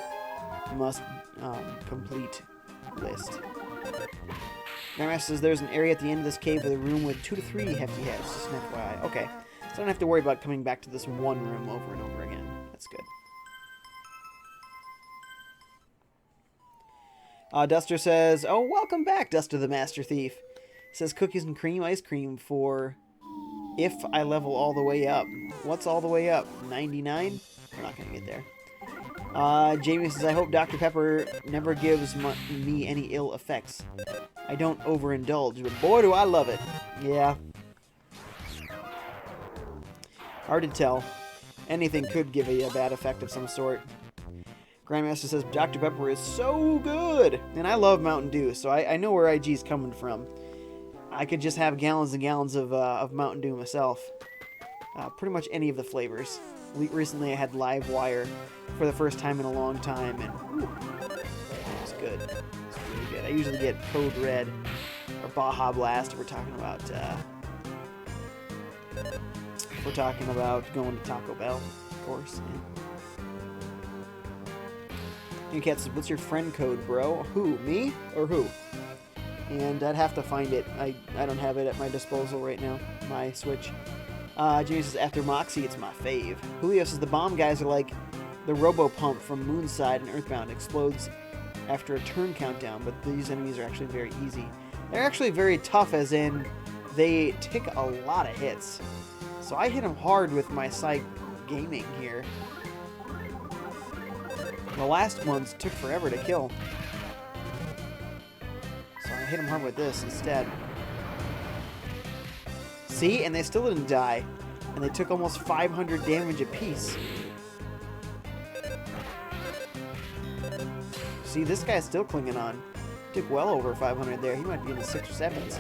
must complete list. Grandmaster says there's an area at the end of this cave with a room with 2 to 3 hefty heads. Just an FYI. Okay, so I don't have to worry about coming back to this one room over and over again. That's good. Duster says, oh, welcome back, Duster the Master Thief. Says cookies and cream ice cream for if I level all the way up. What's all the way up? 99? We're not going to get there. Jamie says, I hope Dr. Pepper never gives me any ill effects. I don't overindulge, but boy, do I love it. Yeah. Hard to tell. Anything could give you a bad effect of some sort. Grandmaster says Dr. Pepper is so good, and I love Mountain Dew, so I know where IG's coming from. I could just have gallons and gallons of Mountain Dew myself. Pretty much any of the flavors. Recently I had Live Wire for the first time in a long time, and ooh, it's good. It's really good. I usually get Code Red or Baja Blast if we're talking about going to Taco Bell, of course. New Cat says, what's your friend code, bro? Who? Me? Or who? And I'd have to find it. I don't have it at my disposal right now. My Switch. Jimmy says, after Moxie, it's my fave. Julio says, the bomb guys are like the Robo-Pump from Moonside and Earthbound. Explodes after a turn countdown, but these enemies are actually very easy. They're actually very tough, as in they take a lot of hits. So I hit them hard with my Psych Gaming here. The last ones took forever to kill. So I hit him hard with this instead. See? And they still didn't die. And they took almost 500 damage apiece. See, this guy's still clinging on. Took well over 500 there. He might be in the 6 or 7s.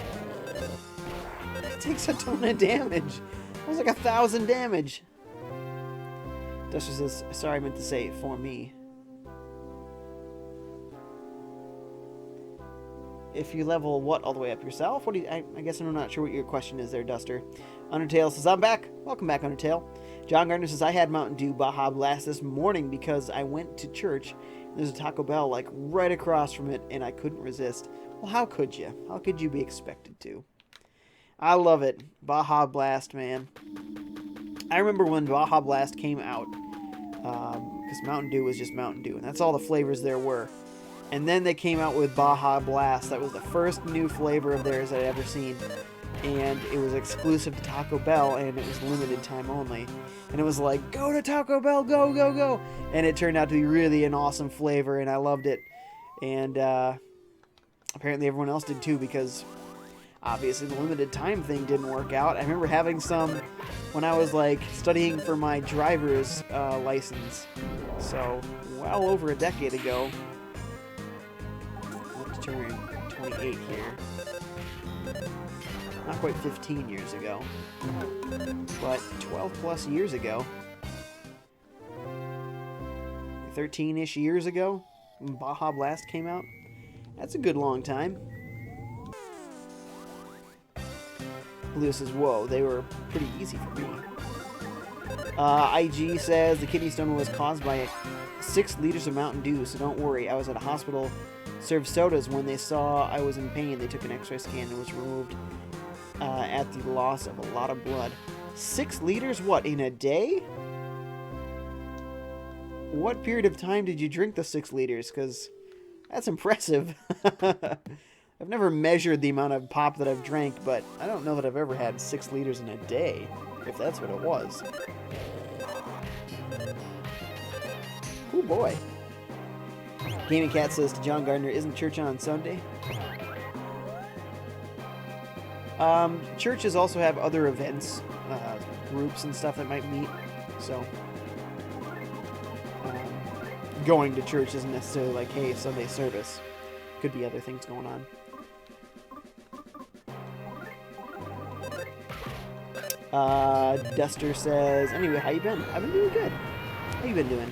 It takes a ton of damage. That was like 1,000 damage. Duster says, sorry, I meant to say for me. If you level what all the way up yourself? What do you, I guess I'm not sure what your question is there, Duster. Undertale says, I'm back. Welcome back, Undertale. John Gardner says, I had Mountain Dew Baja Blast this morning because I went to church. There's a Taco Bell like right across from it, and I couldn't resist. Well, how could you? How could you be expected to? I love it. Baja Blast, man. I remember when Baja Blast came out, because Mountain Dew was just Mountain Dew, and that's all the flavors there were. And then they came out with Baja Blast. That was the first new flavor of theirs I'd ever seen. And it was exclusive to Taco Bell, and it was limited time only. And it was like, go to Taco Bell, go, go, go. And it turned out to be really an awesome flavor, and I loved it. And apparently everyone else did too, because obviously the limited time thing didn't work out. I remember having some when I was like studying for my driver's license. So, well over a decade ago. Turn 28 here. Not quite 15 years ago, but 12 plus years ago. 13-ish years ago when Baja Blast came out. That's a good long time. Leo says, whoa, they were pretty easy for me. IG says the kidney stone was caused by 6 liters of Mountain Dew, so don't worry. I was at a hospital, served sodas. When they saw I was in pain, they took an x-ray scan and was removed at the loss of a lot of blood. 6 liters, what, in a day? What period of time did you drink the 6 liters? Because that's impressive. I've never measured the amount of pop that I've drank, but I don't know that I've ever had 6 liters in a day, if that's what it was. Oh boy. Gaming Cat says to John Gardner, isn't church on Sunday? Churches also have other events, groups and stuff that might meet, so going to church isn't necessarily like, hey, Sunday service. Could be other things going on. Duster says, anyway, how you been? I've been doing good. How you been doing?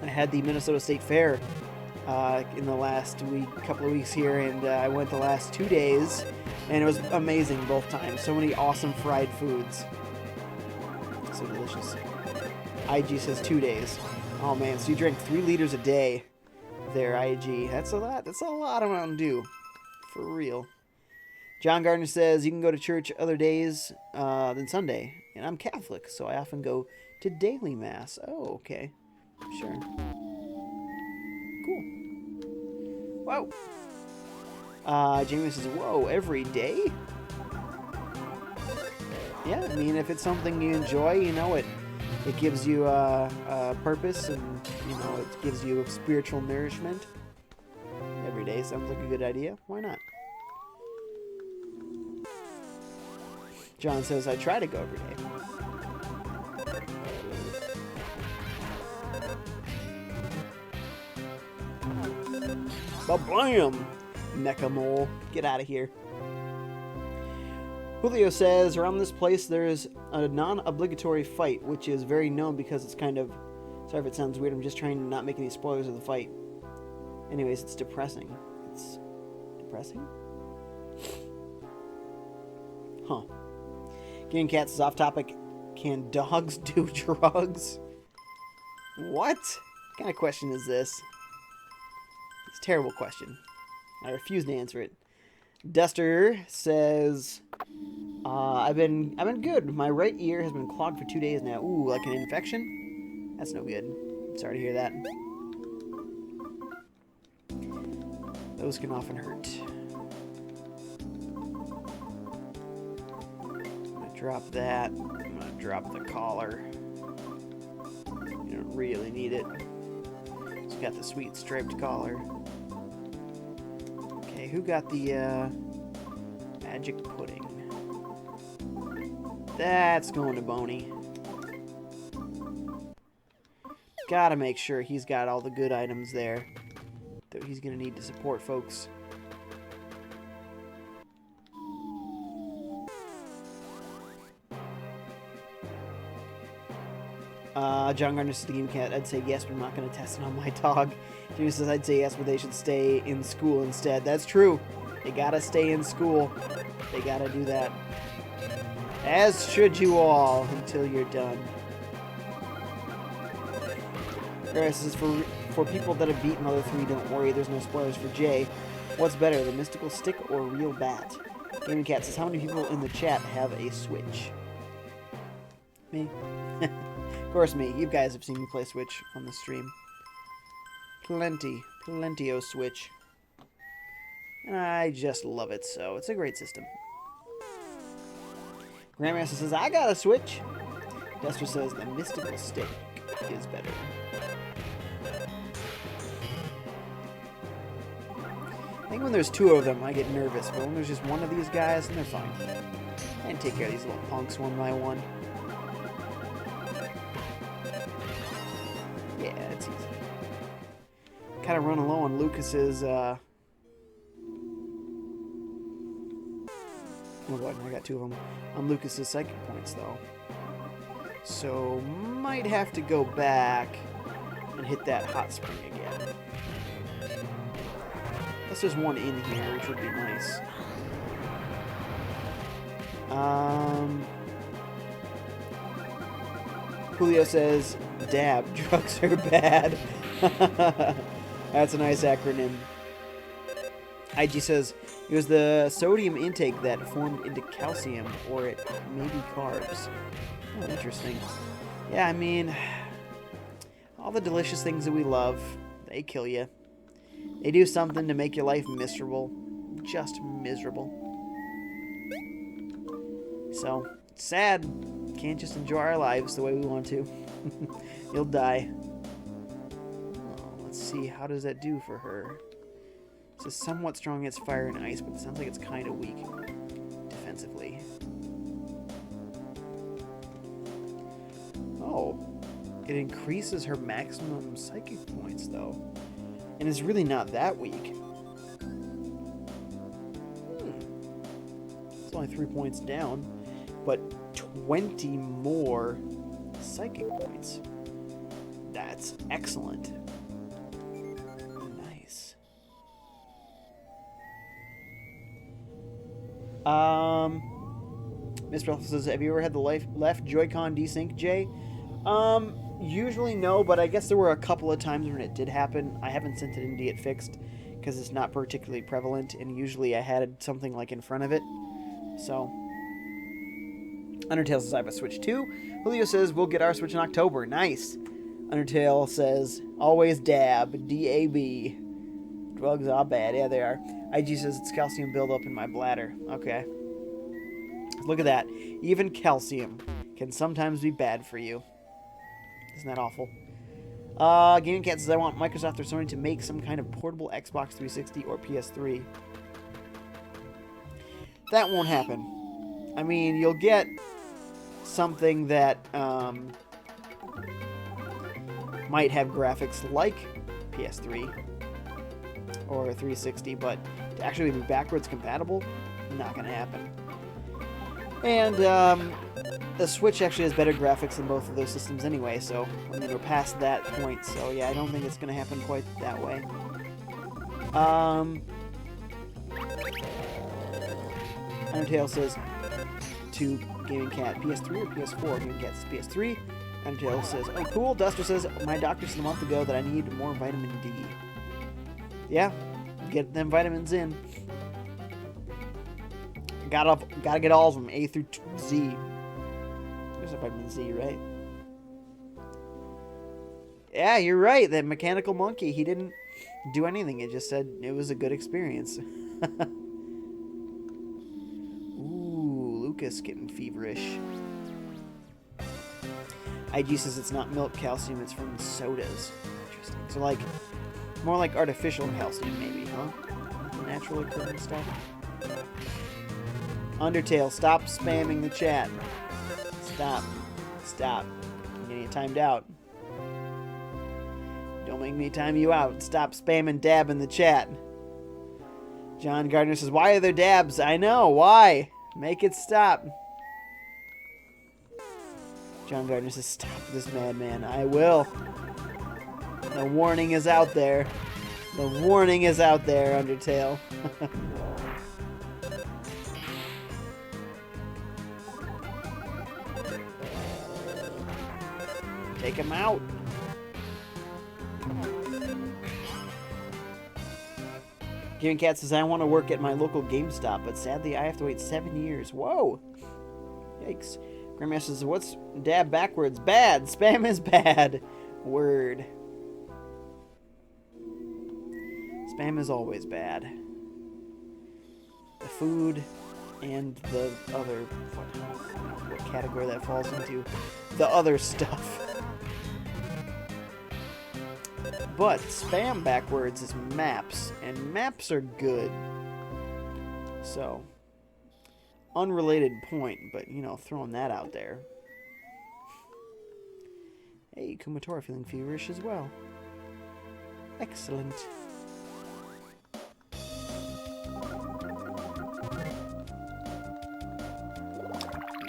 I had the Minnesota State Fair in the last couple of weeks here, and I went the last 2 days, and it was amazing both times. So many awesome fried foods. So delicious. IG says 2 days. Oh man, so you drank 3 liters a day there, IG. That's a lot. That's a lot of Mountain Dew. For real. John Gardner says, you can go to church other days than Sunday. And I'm Catholic, so I often go to daily mass. Oh, okay. Sure. Cool. Whoa. Jamie says, whoa, every day? Yeah, I mean, if it's something you enjoy, you know, it gives you a purpose, and, you know, it gives you spiritual nourishment. Every day sounds like a good idea. Why not? John says, I try to go every day. Ba-blam! Mecha Mole. Get out of here. Julio says, around this place there's a non-obligatory fight, which is very known because it's kind of... Sorry if it sounds weird, I'm just trying to not make any spoilers of the fight. Anyways, it's depressing. It's depressing? Huh. Getting Cats is off topic. Can dogs do drugs? What? What kind of question is this? It's a terrible question. I refuse to answer it. Duster says, I've been good. My right ear has been clogged for 2 days now. Ooh, like an infection? That's no good. Sorry to hear that. Those can often hurt. I'm gonna drop that. I'm gonna drop the collar. You don't really need it. It's got the sweet striped collar. Okay, who got the magic pudding? That's going to Boney. Gotta make sure he's got all the good items there that he's gonna need to support folks. John Gardner says to Game Cat, I'd say yes, but I'm not going to test it on my dog. Jimmy says, I'd say yes, but they should stay in school instead. That's true. They gotta stay in school. They gotta do that. As should you all, until you're done. This says, for people that have beaten Mother 3, don't worry, there's no spoilers for Jay. What's better, the mystical stick or real bat? Gaming Cat says, how many people in the chat have a Switch? Me. Of course me. You guys have seen me play Switch on the stream. Plenty o Switch. And I just love it so. It's a great system. Grandmaster says, I got a Switch. Duster says, the mystical stick is better. I think when there's two of them, I get nervous. But when there's just one of these guys, then they're fine. I can take care of these little punks one by one. Yeah, it's easy. Kind of running low on Lucas's, Oh god, I got two of them. On Lucas's psychic points, though. So, might have to go back and hit that hot spring again. Unless there's one in here, which would be nice. Julio says, DAB, drugs are bad. That's a nice acronym. IG says, it was the sodium intake that formed into calcium, or it may be carbs. Oh, interesting. Yeah, I mean, all the delicious things that we love, they kill you. They do something to make your life miserable. Just miserable. So, it's sad. Can't just enjoy our lives the way we want to. You'll die. Oh, let's see, how does that do for her? It says somewhat strong against fire and ice, but it sounds like it's kind of weak defensively. Oh, it increases her maximum psychic points, though. And it's really not that weak. It's only 3 points down, but 20 more psychic points. That's excellent. Nice. Miss Ruffles says, have you ever had the left Joy-Con desync, Jay? Usually no, but I guess there were a couple of times when it did happen. I haven't sent it in to get fixed because it's not particularly prevalent, and usually I had something like in front of it. So, Undertale says I have a Switch too. Julio says we'll get our Switch in October. Nice. Undertale says always dab, D-A-B. Drugs are bad. Yeah, they are. IG says it's calcium buildup in my bladder. Okay. Look at that. Even calcium can sometimes be bad for you. Isn't that awful? Gaming Cat says, I want Microsoft or Sony to make some kind of portable Xbox 360 or PS3. That won't happen. I mean, you'll get something that might have graphics like PS3 or 360, but to actually be backwards compatible, not gonna happen. And the Switch actually has better graphics than both of those systems anyway, so I mean, we're past that point, so yeah, I don't think it's gonna happen quite that way. Undertale says to Gaming Cat, PS3 or PS4? Gaming Cat says PS3. Undertale says, oh cool. Duster says, my doctor said a month ago that I need more vitamin D. Yeah, get them vitamins in. Gotta get all of them, A through Z. There's a vitamin Z, right? Yeah, you're right. That mechanical monkey, he didn't do anything. It just said it was a good experience. Ooh, Lucas getting feverish. IG says it's not milk calcium, it's from sodas. Interesting. So like, more like artificial calcium maybe, huh? Natural occurring stuff. Undertale, stop spamming the chat. Stop. Stop. I'm getting it timed out. Don't make me time you out. Stop spamming dab in the chat. John Gardner says, why are there dabs? I know, why? Make it stop. John Gardner says, stop this madman. I will. The warning is out there. The warning is out there, Undertale. Take him out. Gaming Cat says, I want to work at my local GameStop, but sadly I have to wait 7 years. Whoa. Yikes. Grandmaster says, what's dab backwards? Bad. Spam is bad. Word. Spam is always bad. The food and the other... what category that falls into. The other stuff. But spam backwards is maps, and maps are good. So, unrelated point, but, you know, throwing that out there. Hey, Kumatora feeling feverish as well. Excellent.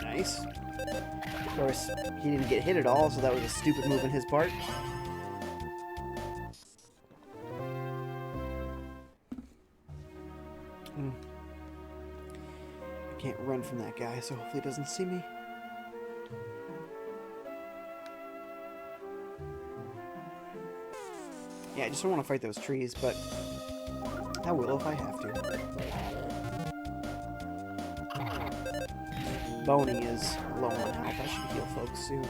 Nice. Of course, he didn't get hit at all, so that was a stupid move on his part. I can't run from that guy, so hopefully he doesn't see me. Yeah, I just don't want to fight those trees, but I will if I have to. Boney is low on health. I should heal folks soon.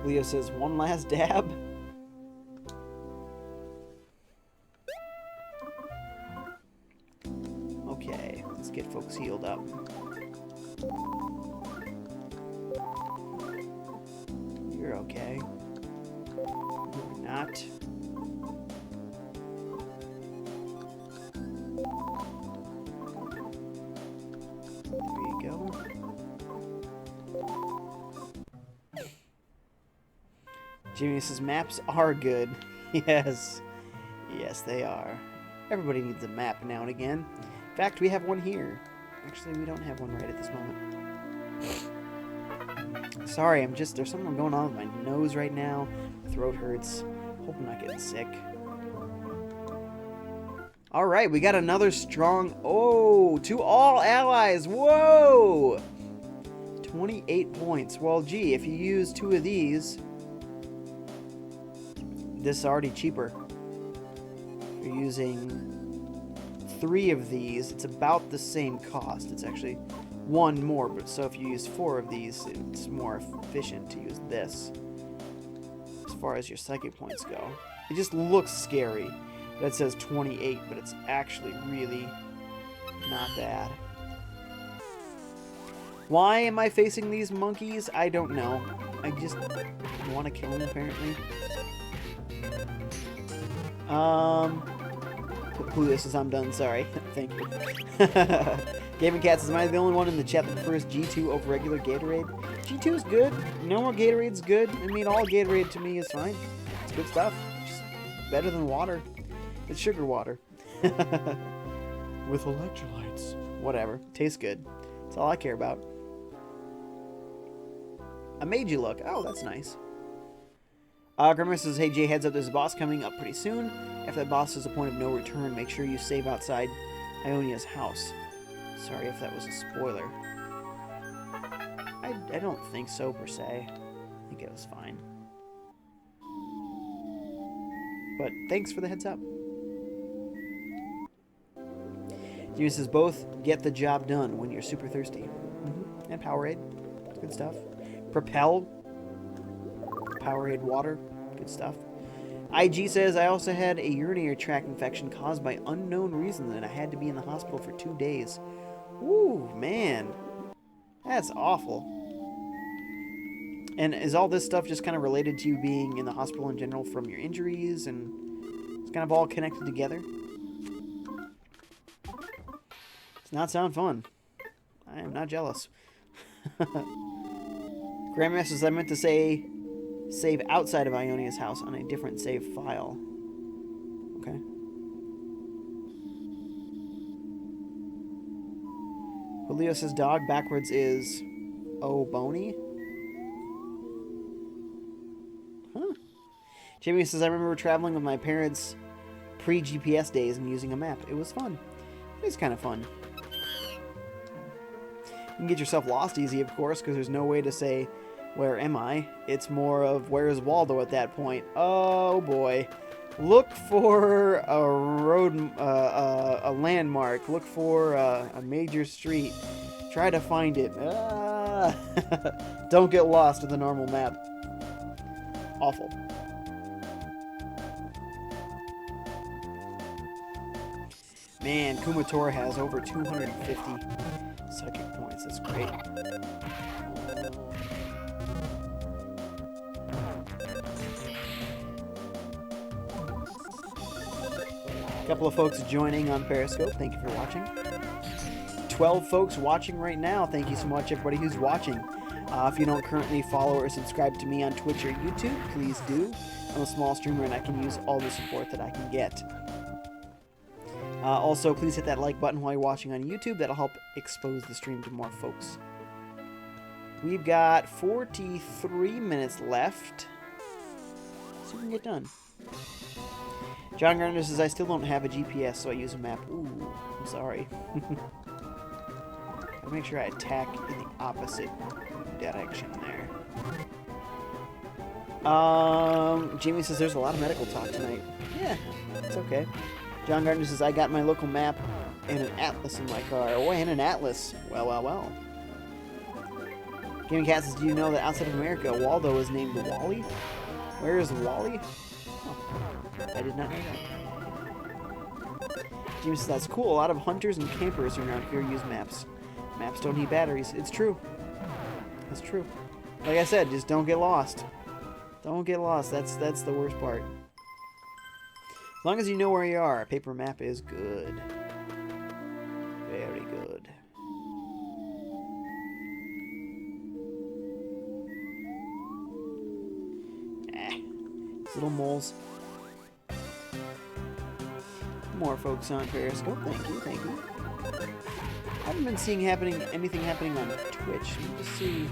Leo says, one last dab? Okay, let's get folks healed up. You're okay. You're not. There you go. Jimmy says, maps are good. Yes. Yes, they are. Everybody needs a map now and again. In fact, we have one here. Actually, we don't have one right at this moment. Sorry, there's something going on with my nose right now. My throat hurts. Hope I'm not getting sick. Alright, we got another strong... Oh, to all allies. Whoa! 28 points. Well, gee, if you use 2 of these, this is already cheaper. If you're using 3 of these, it's about the same cost. It's actually 1 more, but so if you use 4 of these, it's more efficient to use this. As far as your psychic points go. It just looks scary. That says 28, but it's actually really not bad. Why am I facing these monkeys? I don't know. I just want to kill them, apparently. Who this is, I'm done, sorry. Thank you. Gaming Cat says, am I the only one in the chat that prefers G2 over regular Gatorade? G2 is good. No more Gatorade's good. I mean, all Gatorade to me is fine. It's good stuff. Just better than water. It's sugar water. With electrolytes. Whatever. Tastes good. That's all I care about. I made you look. Oh, that's nice. Grandma says, hey, Jay, heads up, there's a boss coming up pretty soon. After that boss is a point of no return, make sure you save outside Ionia's house. Sorry if that was a spoiler. I don't think so, per se. I think it was fine. But thanks for the heads up. Jimmy says, both get the job done when you're super thirsty. And Powerade. Good stuff. Propel. Powerade water. Good stuff. IG says, I also had a urinary tract infection caused by unknown reason and I had to be in the hospital for 2 days. Ooh, man. That's awful. And is all this stuff just kind of related to you being in the hospital in general from your injuries and it's kind of all connected together? Does not sound fun. I am not jealous. Grandmaster says, I meant to say save outside of Ionia's house on a different save file. Okay. Julio says dog backwards is oh Boney. Huh. Jamie says I remember traveling with my parents pre-GPS days and using a map. It was fun. It is kind of fun. You can get yourself lost easy, of course, because there's no way to say, where am I? It's more of, where is Waldo at that point? Oh, boy. Look for a road, a landmark. Look for a major street. Try to find it. Don't get lost in the normal map. Awful. Man, Kumatora has over 250 psychic points. That's great. A couple of folks joining on Periscope. Thank you for watching. 12 folks watching right now. Thank you so much, everybody who's watching. If you don't currently follow or subscribe to me on Twitch or YouTube, please do. I'm a small streamer and I can use all the support that I can get. Also, please hit that like button while you're watching on YouTube. That'll help expose the stream to more folks. We've got 43 minutes left. So we can get done. John Garner says, I still don't have a GPS, so I use a map. Ooh, I'm sorry. I'll make sure I attack in the opposite direction there. Jamie says, there's a lot of medical talk tonight. Yeah, it's okay. John Gardner says, I got my local map and an atlas in my car. Oh, and an atlas. Well, well, well. Gaming Cat says, do you know that outside of America, Waldo is named Wally? Where is Wally? Oh, I did not know that. James says, that's cool. A lot of hunters and campers around here use maps. Maps don't need batteries. It's true. It's true. Like I said, just don't get lost. Don't get lost. That's the worst part. As long as you know where you are, a paper map is good. Very good. These little moles. More folks on Periscope. Thank you, thank you. I haven't been seeing anything happening on Twitch. Let me just see.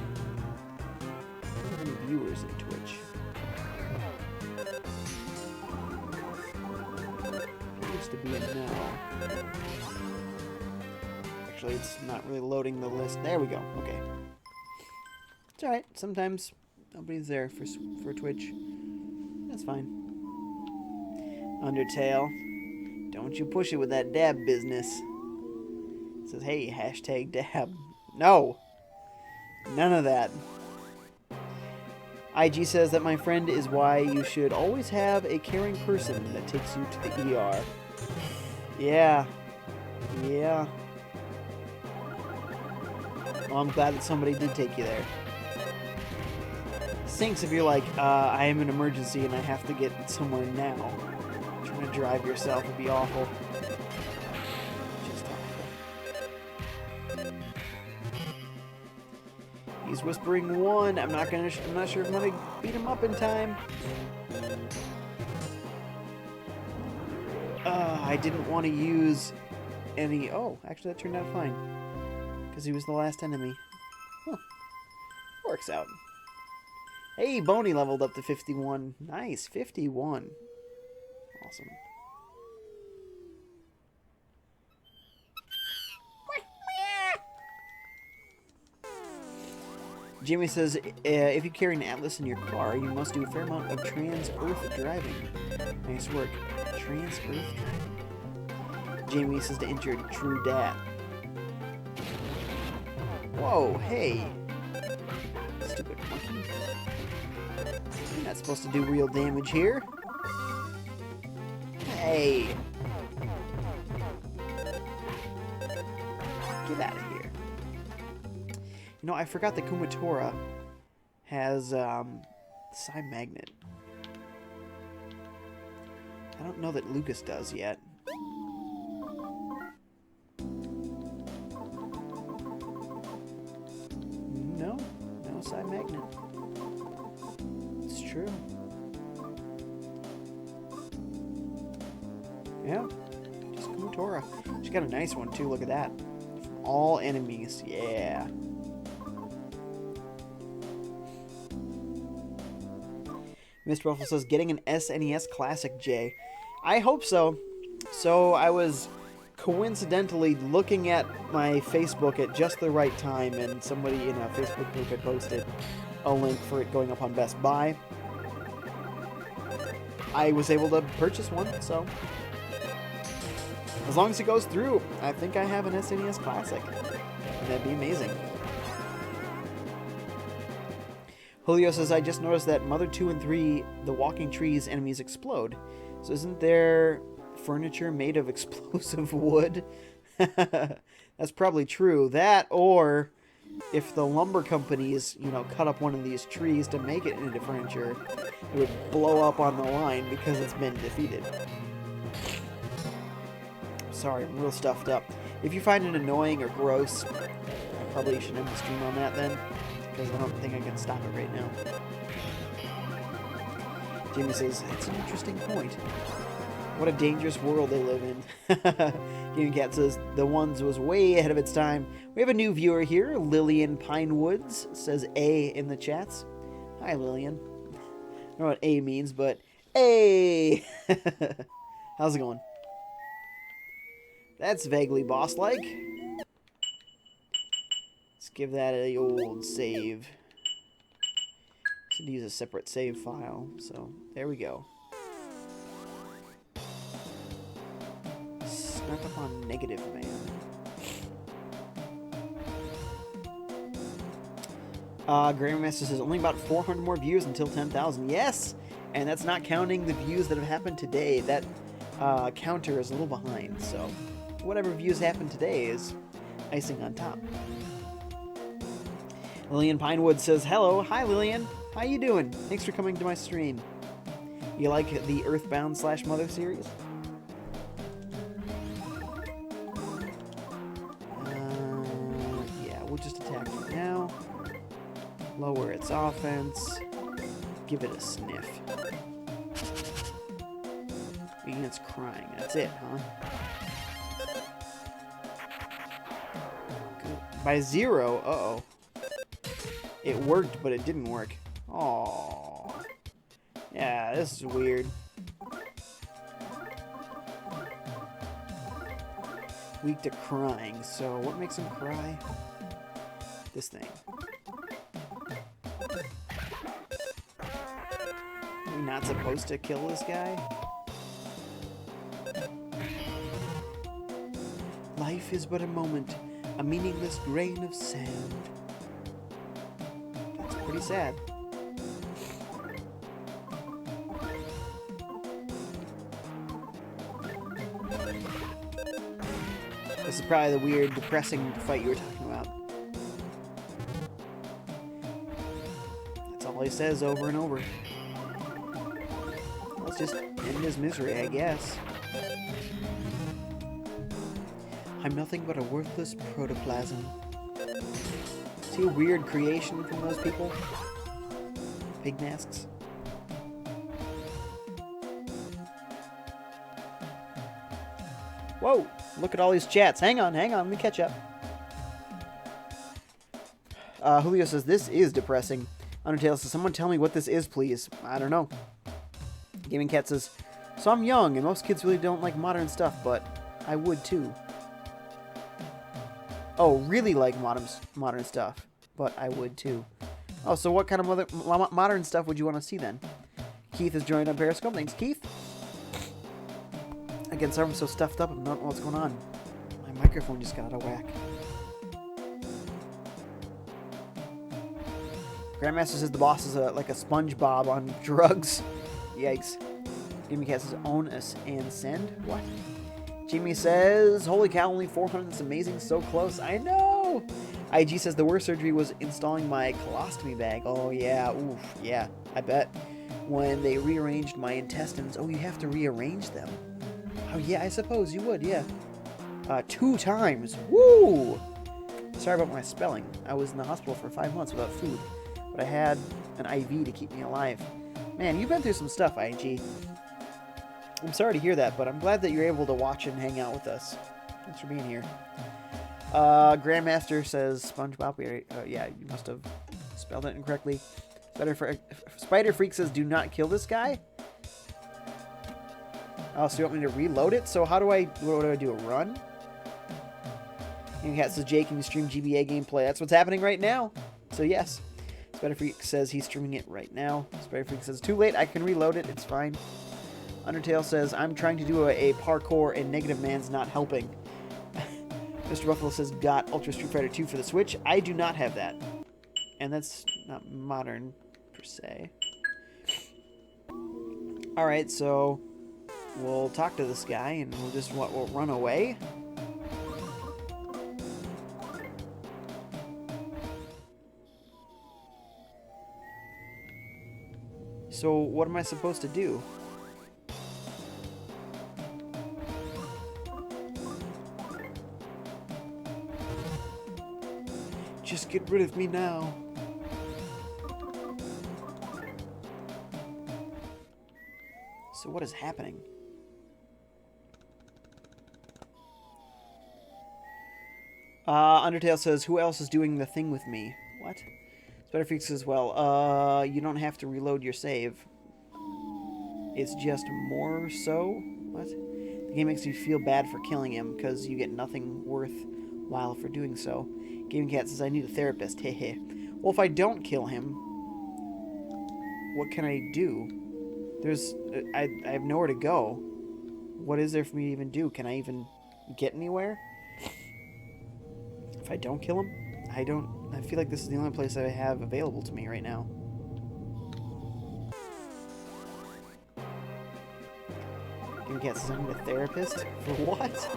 How many viewers at Twitch? To be a no. Actually, it's not really loading the list. There we go. Okay. It's alright. Sometimes nobody's there for Twitch. That's fine. Undertale. Don't you push it with that dab business. It says, hey, hashtag dab. No. None of that. IG says that my friend is why you should always have a caring person that takes you to the ER. Yeah. Yeah. Well, I'm glad that somebody did take you there. Stinks if you're like, I am an emergency and I have to get somewhere now. Trying to drive yourself would be awful. Just awful. He's whispering one. I'm not sure if I'm gonna beat him up in time. I didn't want to use any... Oh, actually that turned out fine. Because he was the last enemy. Huh. Works out. Hey, Boney leveled up to 51. Nice, 51. Awesome. Jamie says, if you carry an Atlas in your car, you must do a fair amount of trans-Earth driving. Nice work. Trans-Earth driving. Jamie says to enter true dat. Whoa, hey. Stupid monkey. You're not supposed to do real damage here. Hey. Get out of here. You know, I forgot that Kumatora has Psi Magnet. I don't know that Lucas does yet. No Psi Magnet. It's true. Yeah, just Kumatora. She's got a nice one too. Look at that. From all enemies. Yeah. Mr. Ruffle says, getting an SNES Classic, Jay. I hope so. So I was coincidentally looking at my Facebook at just the right time, and somebody in a Facebook group had posted a link for it going up on Best Buy. I was able to purchase one, so as long as it goes through, I think I have an SNES Classic. And that'd be amazing. Julio says, I just noticed that Mother 2 and 3, the walking trees enemies explode. So isn't there furniture made of explosive wood? That's probably true. That, or if the lumber companies, you know, cut up one of these trees to make it into furniture, it would blow up on the line because it's been defeated. Sorry, I'm real stuffed up. If you find it annoying or gross, I probably should end the stream on that then, because I don't think I can stop it right now. Jamie says, it's an interesting point. What a dangerous world they live in. Gaming Cat says, the ones was way ahead of its time. We have a new viewer here, Lillian Pinewoods, says A in the chats. Hi, Lillian. I don't know what A means, but A! How's it going? That's vaguely boss-like. Let's give that a old save. Should use a separate save file, so there we go. Snuck up on Negative Man. Grandmaster says only about 400 more views until 10,000. Yes! And that's not counting the views that have happened today. That counter is a little behind, so whatever views happen today is icing on top. Lillian Pinewood says, hello. Hi, Lillian. How you doing? Thanks for coming to my stream. You like the Earthbound / Mother series? Yeah, we'll just attack it now. Lower its offense. Give it a sniff. It's crying. That's it, huh? Good. By 0, uh-oh. It worked, but it didn't work. Aww. Yeah, this is weird. Weak to crying, so what makes him cry? This thing. Are we not supposed to kill this guy? Life is but a moment, a meaningless grain of sand. That's pretty sad. This is probably the weird, depressing fight you were talking about. That's all he says over and over. Let's just end his misery, I guess. I'm nothing but a worthless protoplasm. See a weird creation from those people? Pig masks. Whoa! Look at all these chats. Hang on, let me catch up. Julio says, this is depressing. Undertale says, someone tell me what this is, please. I don't know. Gaming Cat says, so I'm young, and most kids really don't like modern stuff, but I would too. Oh, really like modern stuff, but I would too. Oh, so what kind of modern stuff would you want to see then? Keith has joined on Periscope. Thanks, Keith. Again, sorry I'm so stuffed up. I don't know what's going on. My microphone just got out of whack. Grandmaster says the boss is like a SpongeBob on drugs. Yikes. Gaming Cat says own us and send. What? Jamie says, holy cow, only 400. That's amazing. So close. I know. IG says the worst surgery was installing my colostomy bag. Oh, yeah. Oof. Yeah, I bet. When they rearranged my intestines. Oh, you have to rearrange them. Oh, yeah, I suppose you would, yeah. 2 times. Woo! Sorry about my spelling. I was in the hospital for 5 months without food. But I had an IV to keep me alive. Man, you've been through some stuff, IG. I'm sorry to hear that, but I'm glad that you're able to watch and hang out with us. Thanks for being here. Grandmaster says SpongeBob. Yeah, you must have spelled it incorrectly. Spider Freak says, do not kill this guy. Oh, so you want me to reload it? So what do I do, a run? And Cat says, Jay, can you stream GBA gameplay? That's what's happening right now. So yes. Spider Freak says he's streaming it right now. Spider Freak says, too late, I can reload it, it's fine. Undertale says, I'm trying to do a parkour and Negative Man's not helping. Mr. Buffalo says, got Ultra Street Fighter 2 for the Switch. I do not have that. And that's not modern, per se. Alright, so we'll talk to this guy and we'll just, we'll run away. So what am I supposed to do? Just get rid of me now. So what is happening? Undertale says, who else is doing the thing with me? What? Spider-Freak says, well, you don't have to reload your save. It's just more so? What? The game makes you feel bad for killing him, because you get nothing worthwhile for doing so. Gaming Cat says, I need a therapist, hehe. Well, if I don't kill him, what can I do? I have nowhere to go. What is there for me to even do? Can I even get anywhere? If I don't kill him? I feel like this is the only place I have available to me right now. Gaming Cat says, I need a therapist? For what?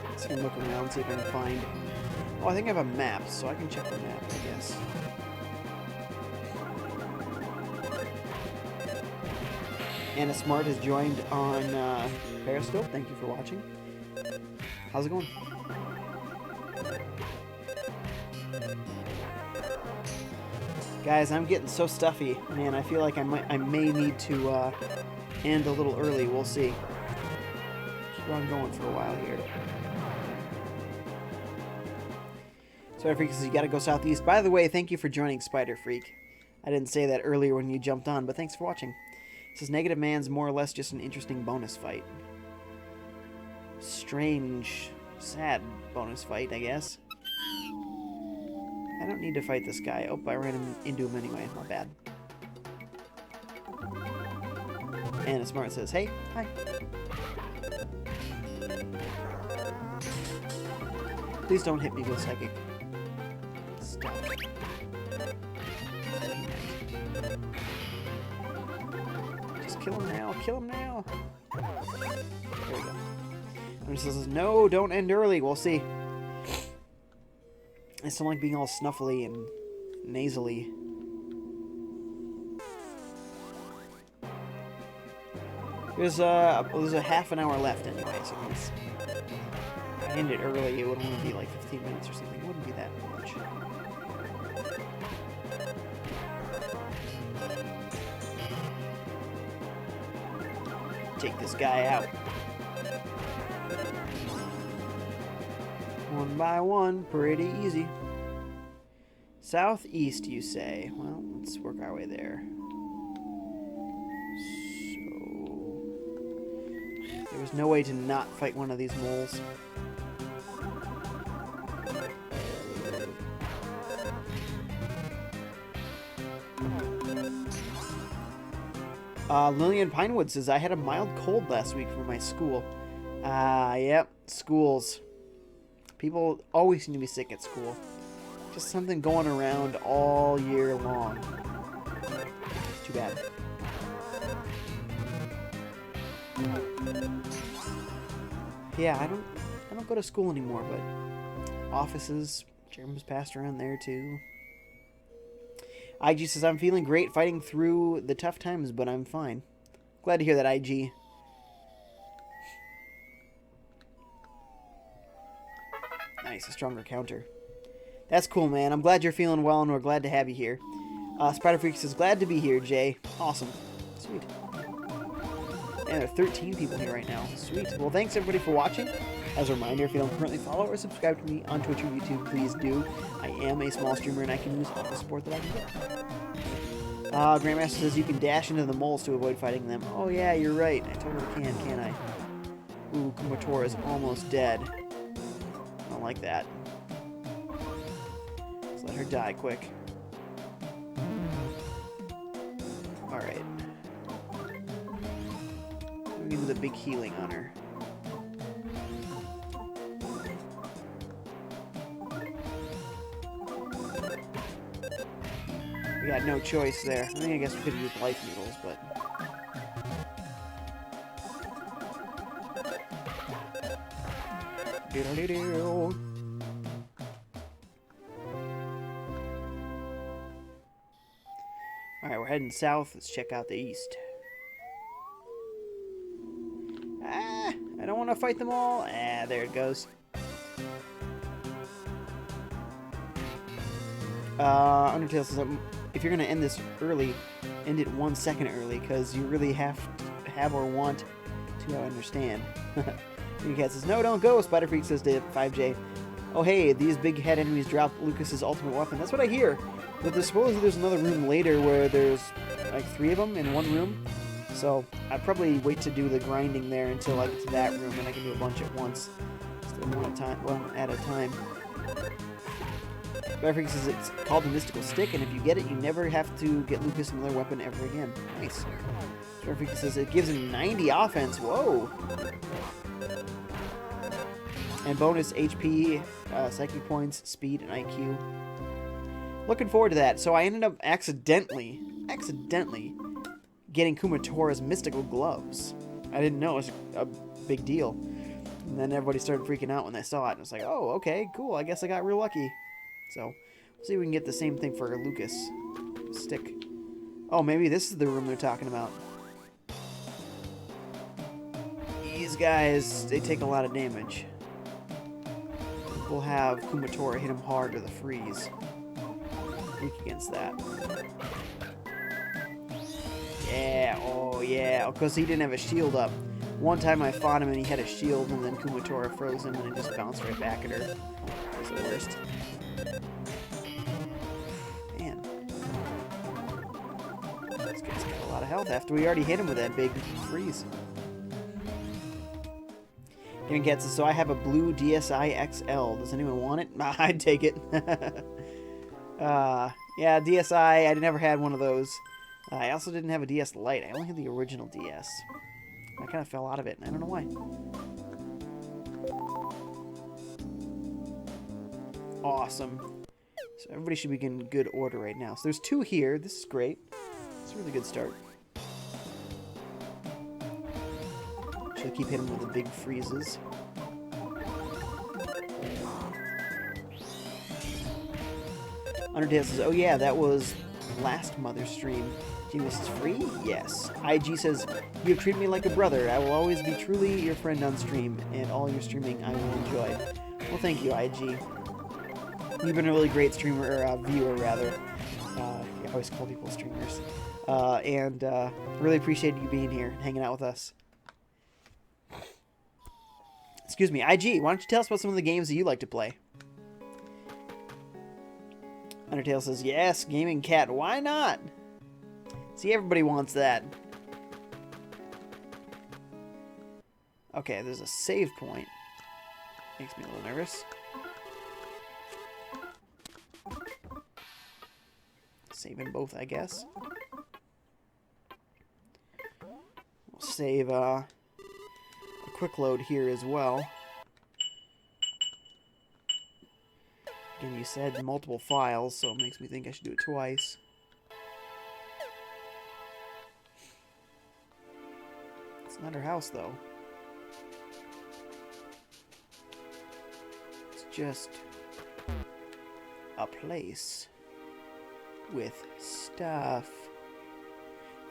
Let's go look around, see if I can find... Oh, I think I have a map, so I can check the map, I guess. Anna Smart has joined on Periscope. Thank you for watching. How's it going? Guys, I'm getting so stuffy. Man, I feel like I may need to end a little early. We'll see. Keep on going for a while here. Spider Freak says you gotta go southeast. By the way, thank you for joining, Spider Freak. I didn't say that earlier when you jumped on, but thanks for watching. It says Negative Man's more or less just an interesting bonus fight. Strange, sad bonus fight, I guess. I don't need to fight this guy. Oh, I ran into him anyway. My bad. And Smart says, hey, hi. Please don't hit me with psychic. Stop. Just kill him now. Kill him now. There we go. And he says, no, don't end early. We'll see. I still like being all snuffly and nasally. There's a half an hour left anyway, so if I end it early, it would only be like 15 minutes or something. It wouldn't be that much. take this guy out. One by one, pretty easy. Southeast, you say? Well, let's work our way there. So... there was no way to not fight one of these moles. Lillian Pinewood says, I had a mild cold last week for my school. Yep, schools. People always seem to be sick at school. Just something going around all year long. It's too bad. Yeah, I don't go to school anymore, but offices, germs passed around there too. IG says, I'm feeling great fighting through the tough times, but I'm fine. Glad to hear that, IG. Nice, a stronger counter. That's cool, man. I'm glad you're feeling well, and we're glad to have you here. Spider Freak says, glad to be here, Jay. Awesome. Sweet. And there are 13 people here right now. Sweet. Well, thanks, everybody, for watching. As a reminder, if you don't currently follow or subscribe to me on Twitch or YouTube, please do. I am a small streamer, and I can use all the support that I can get. Grandmaster says you can dash into the moles to avoid fighting them. Oh, yeah, you're right. I totally can't I? Ooh, Kumatora is almost dead. I don't like that. Let's let her die quick. Alright. We can do the big healing on her. We got no choice there. I guess we could use life needles, but... Doodle-doo-doo. Alright, we're heading south. Let's check out the east. I don't want to fight them all. There it goes. Undertale says, if you're going to end this early, end it 1 second early, because you really have to have or want to understand. Cat says, no, don't go. Spider Freak says to FiveJay, oh hey, these big head enemies drop Lucas's ultimate weapon. That's what I hear. But supposedly there's another room later where there's like 3 of them in one room. So I'd probably wait to do the grinding there until I get to that room, and I can do a bunch at once. Instead of one at a time. Spider Freak says it's called the Mystical Stick, and if you get it, you never have to get Lucas another weapon ever again. Nice. Spider Freak says it gives him 90 offense. Whoa! And bonus HP, psychic points, speed, and IQ. Looking forward to that. So I ended up accidentally getting Kumatora's mystical gloves. I didn't know it was a big deal. And then everybody started freaking out when they saw it. And it's like, oh, okay, cool. I guess I got real lucky. So we'll see if we can get the same thing for Lucas. Stick. Oh, maybe this is the room they're talking about. These guys, they take a lot of damage. We'll have Kumatora hit him hard with a freeze. Weak against that. Yeah, oh yeah, because he didn't have a shield up. One time I fought him and he had a shield, and then Kumatora froze him and it just bounced right back at her. That was the worst. Man. This guy's got a lot of health after we already hit him with that big freeze. Gets it. So I have a blue DSi XL. Does anyone want it? I'd take it. Yeah, DSi. I never had one of those. I also didn't have a DS Lite. I only had the original DS. I kind of fell out of it, and I don't know why. Awesome. So everybody should be in good order right now. So there's 2 here. This is great. It's a really good start. Should keep hitting with the big freezes. Undertale says, oh yeah, that was last Mother stream. Genius is free? Yes. IG says, you have treated me like a brother. I will always be truly your friend on stream, and all your streaming I will enjoy. Well, thank you, IG. You've been a really great streamer, or viewer, rather. I always call people streamers. And really appreciate you being here and hanging out with us. Excuse me, IG, why don't you tell us about some of the games that you like to play? Undertale says, yes, Gaming Cat, why not? See, everybody wants that. Okay, there's a save point. Makes me a little nervous. Save in both, I guess. We'll save a quick load here as well. Again, you said multiple files, so it makes me think I should do it twice. It's not her house, though. It's just a place with stuff.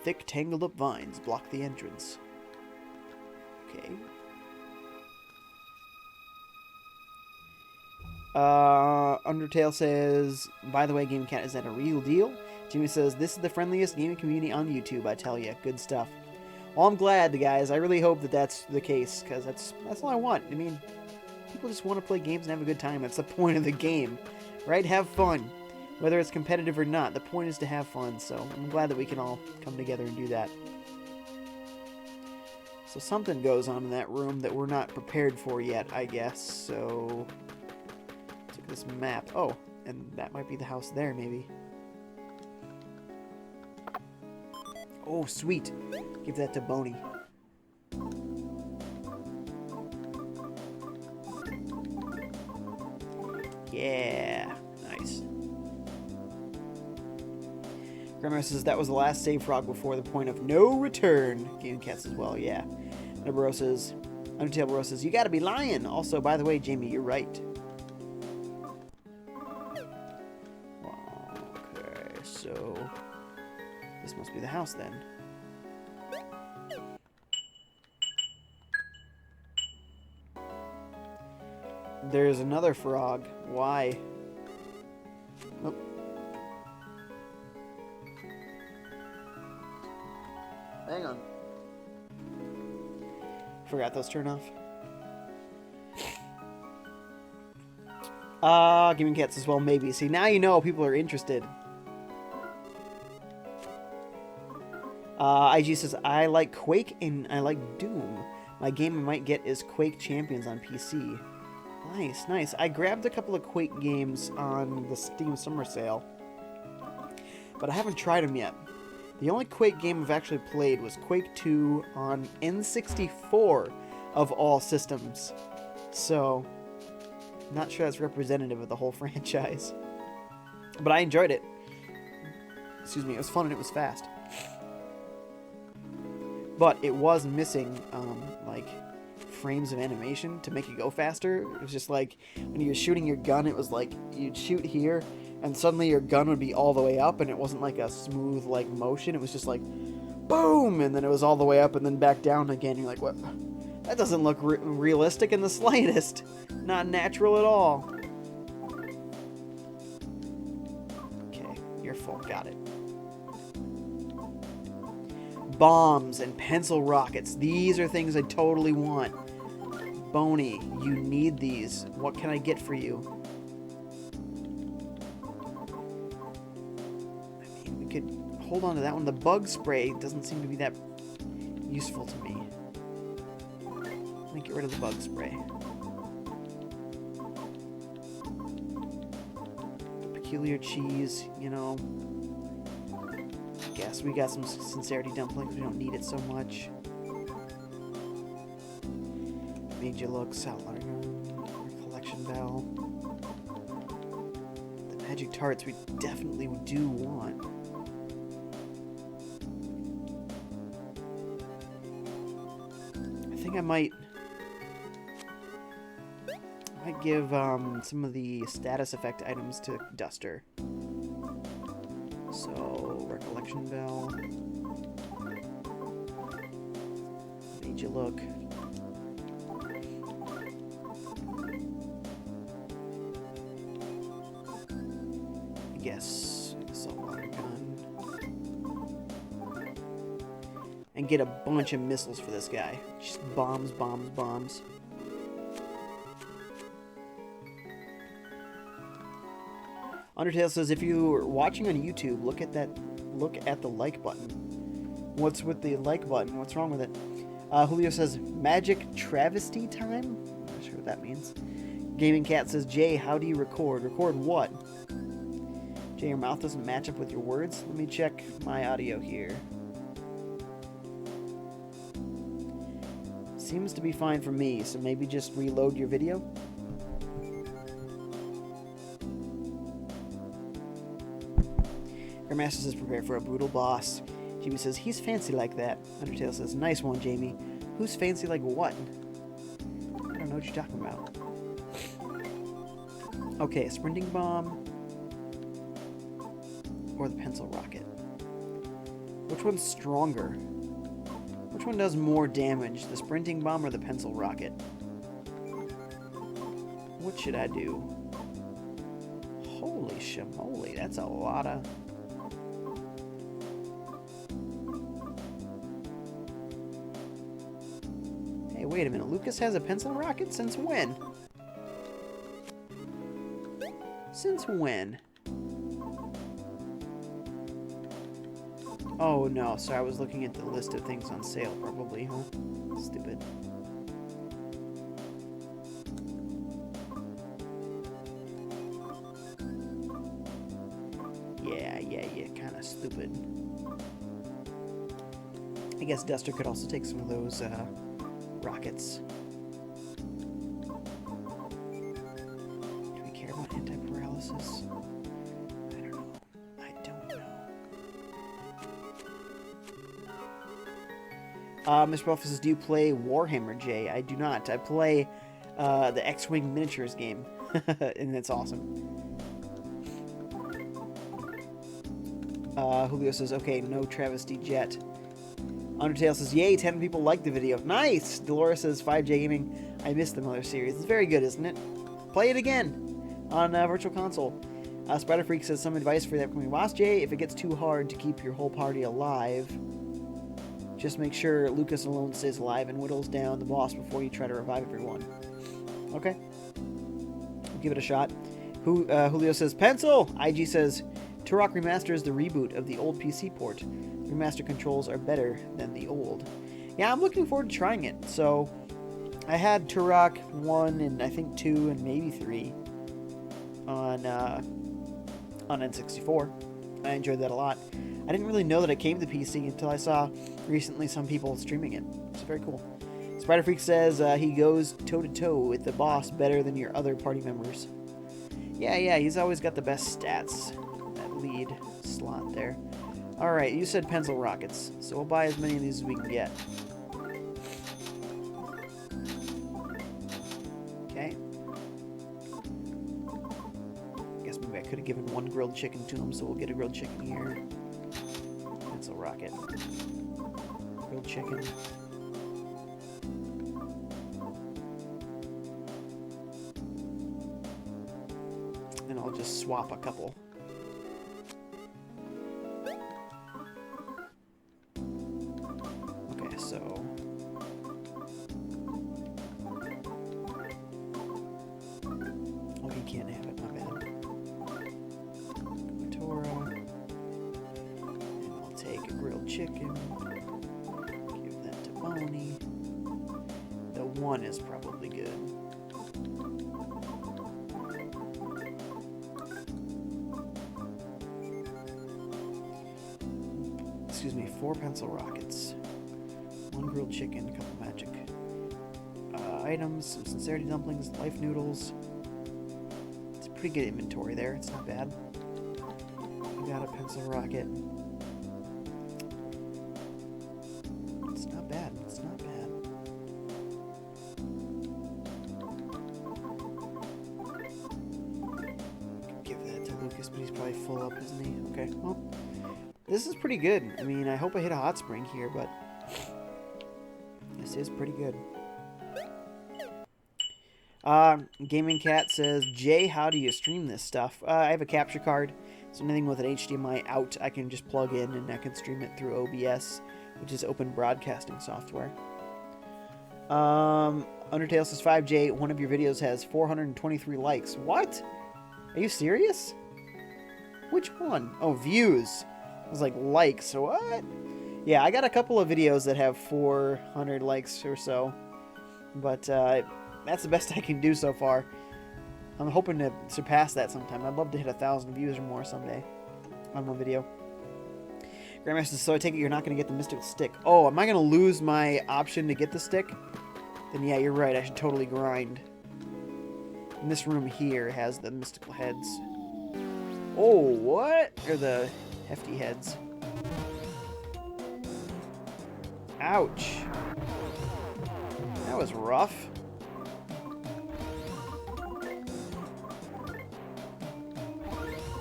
Thick, tangled up vines block the entrance. Okay. Undertale says, by the way, Gaming Cat, is that a real deal? Jimmy says, this is the friendliest gaming community on YouTube, I tell you. Good stuff. Well, I'm glad, guys. I really hope that that's the case, because that's all I want. I mean, people just want to play games and have a good time. That's the point of the game, right? Have fun. Whether it's competitive or not, the point is to have fun, so I'm glad that we can all come together and do that. So something goes on in that room that we're not prepared for yet, I guess, so... Let's look at this map. Oh, and that might be the house there, maybe. Oh, sweet. Give that to Boney. Yeah, nice. Grandma says that was the last save frog before the point of no return. Game Cats as well, yeah. Undertale Bro says, you gotta be lying. Also, by the way, Jamie, you're right. Okay, so this must be the house then. There's another frog. Why? Oh. Hang on. Forgot those turn off. Gaming Cats as well, maybe. See, now you know people are interested. IG says, I like Quake and I like Doom. My game I might get is Quake Champions on PC. Nice, nice. I grabbed a couple of Quake games on the Steam Summer Sale, but I haven't tried them yet. The only Quake game I've actually played was Quake 2 on N64 of all systems. So, not sure that's representative of the whole franchise. But I enjoyed it. Excuse me, it was fun and it was fast. But it was missing, like, frames of animation to make it go faster. It was just like, when you were shooting your gun, it was like, you'd shoot here, and suddenly your gun would be all the way up, and it wasn't like a smooth, like, motion. It was just like, boom, and then it was all the way up and then back down again. You're like, what? That doesn't look realistic in the slightest. Not natural at all. Okay, you're full. Got it. Bombs and pencil rockets. These are things I totally want. Boney, you need these. What can I get for you? I mean, we could hold on to that one. The bug spray doesn't seem to be that useful to me. Let me get rid of the bug spray. Peculiar cheese, you know. I guess we got some sincerity dumplings. We don't need it so much. Made you look, salad, collection bell. The magic tarts we definitely do want. I think I might give some of the status effect items to Duster. So, recollection bell. Made you look. Yes, the saltwater gun. and get a bunch of missiles for this guy. Just bombs, bombs, bombs. Undertale says, if you're watching on YouTube, look at the like button. What's with the like button? What's wrong with it? Julio says, magic travesty time? I'm not sure what that means. Gaming Cat says, Jay, how do you record? Record what? Jay, your mouth doesn't match up with your words? Let me check my audio here. Seems to be fine for me, so maybe just reload your video? Grandmaster says, prepare for a brutal boss. Jamie says, he's fancy like that. Undertale says, nice one, Jamie. Who's fancy like what? I don't know what you're talking about. Okay, a sprinting bomb. Or the pencil rocket. Which one's stronger? Which one does more damage? The sprinting bomb or the pencil rocket? What should I do? Holy shamoly, that's a lot of... Hey, wait a minute. Lucas has a pencil rocket? Since when? Since when? Oh, no. Sorry, I was looking at the list of things on sale, probably, huh? Stupid. Yeah, kind of stupid. I guess Duster could also take some of those, rockets. Do we care about anti-paralysis? I don't know. Mr. Buff says, do you play Warhammer, Jay? I do not. I play the X-Wing miniatures game, and it's awesome. Julio says, okay, no travesty jet. Undertale says, yay, 10 people liked the video. Nice! Dolores says, FiveJay Gaming, I missed the Mother series. It's very good, isn't it? Play it again on Virtual Console. Spider Freak says, some advice for the upcoming boss, Jay. If it gets too hard to keep your whole party alive, just make sure Lucas alone stays alive and whittles down the boss before you try to revive everyone. Okay. Give it a shot. Julio says, pencil! IG says, Turok Remaster is the reboot of the old PC port. Remaster controls are better than the old. Yeah, I'm looking forward to trying it. So, I had Turok 1 and I think 2 and maybe 3 on N64. I enjoyed that a lot. I didn't really know that it came to PC until I saw recently some people streaming it. It's very cool. Spider Freak says he goes toe-to-toe with the boss better than your other party members. Yeah, he's always got the best stats. That lead slot there. Alright, you said pencil rockets, so we'll buy as many of these as we can get. Okay. Guess maybe I could have given one grilled chicken to him, so we'll get a grilled chicken here. Pencil rocket. Grilled chicken. And I'll just swap a couple. So oh, he can't have it, my bad. Tora. And I'll take a grilled chicken. Give that to Boney. The one is probably good. Excuse me, 4 pencil rockets. 1 grilled chicken, a couple magic items, some sincerity dumplings, life noodles. It's a pretty good inventory there. It's not bad. We got a pencil rocket. It's not bad. It's not bad. Give that to Lucas, but he's probably full up, isn't he? Okay, well, this is pretty good. I mean, I hope I hit a hot spring here, but this is pretty good. Gaming Cat says, Jay, how do you stream this stuff? I have a capture card, so anything with an HDMI out, I can just plug in and I can stream it through OBS which is open broadcasting software. Undertale says, FiveJay, one of your videos has 423 likes. What? Are you serious? Which one? Oh, views. I was like, likes. What? Yeah, I got a couple of videos that have 400 likes or so. But that's the best I can do so far. I'm hoping to surpass that sometime. I'd love to hit 1,000 views or more someday on one video. Grandmaster says, so I take it you're not going to get the mystical stick. Oh, am I going to lose my option to get the stick? Then yeah, you're right. I should totally grind. And this room here has the mystical heads. Oh, what? They're the hefty heads. Ouch. That was rough.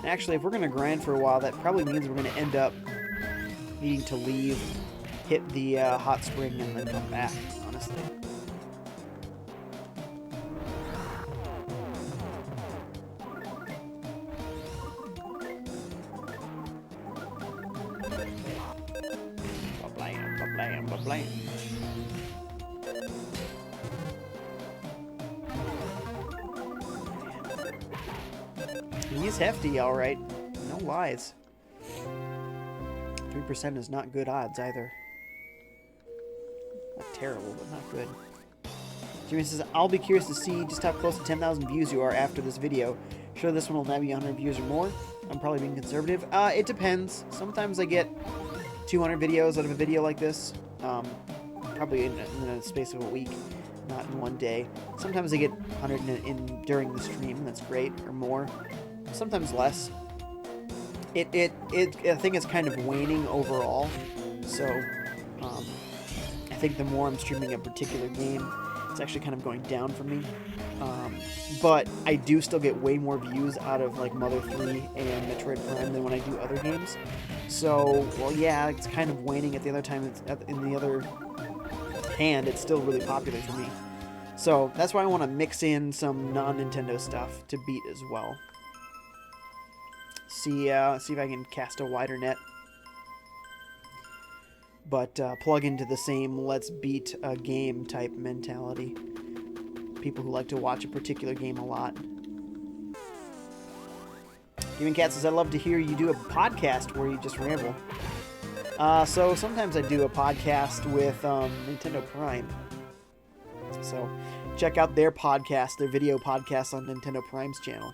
Actually, if we're going to grind for a while, that probably means we're going to end up needing to leave, hit the hot spring, and then come back, honestly. Ba-blam, ba-blam, ba-blam. He's hefty, alright. No lies. 3% is not good odds either. Not terrible, but not good. Jimmy says, I'll be curious to see just how close to 10,000 views you are after this video. Sure, this one will now be 100 views or more. I'm probably being conservative. It depends. Sometimes I get 200 videos out of a video like this. Probably in the space of a week, not in one day. Sometimes I get 100 during the stream. That's great, or more. Sometimes less. I think it's kind of waning overall. So, I think the more I'm streaming a particular game, it's actually kind of going down for me. But I do still get way more views out of like Mother 3 and Metroid Prime than when I do other games. So, well, yeah, it's kind of waning at the other time. In the other hand, it's still really popular for me. So that's why I want to mix in some non-Nintendo stuff to beat as well. See if I can cast a wider net. But plug into the same let's beat a game type mentality. People who like to watch a particular game a lot. Gaming Cat says, I'd love to hear you do a podcast where you just ramble. So sometimes I do a podcast with Nintendo Prime. So check out their podcast, their video podcast on Nintendo Prime's channel.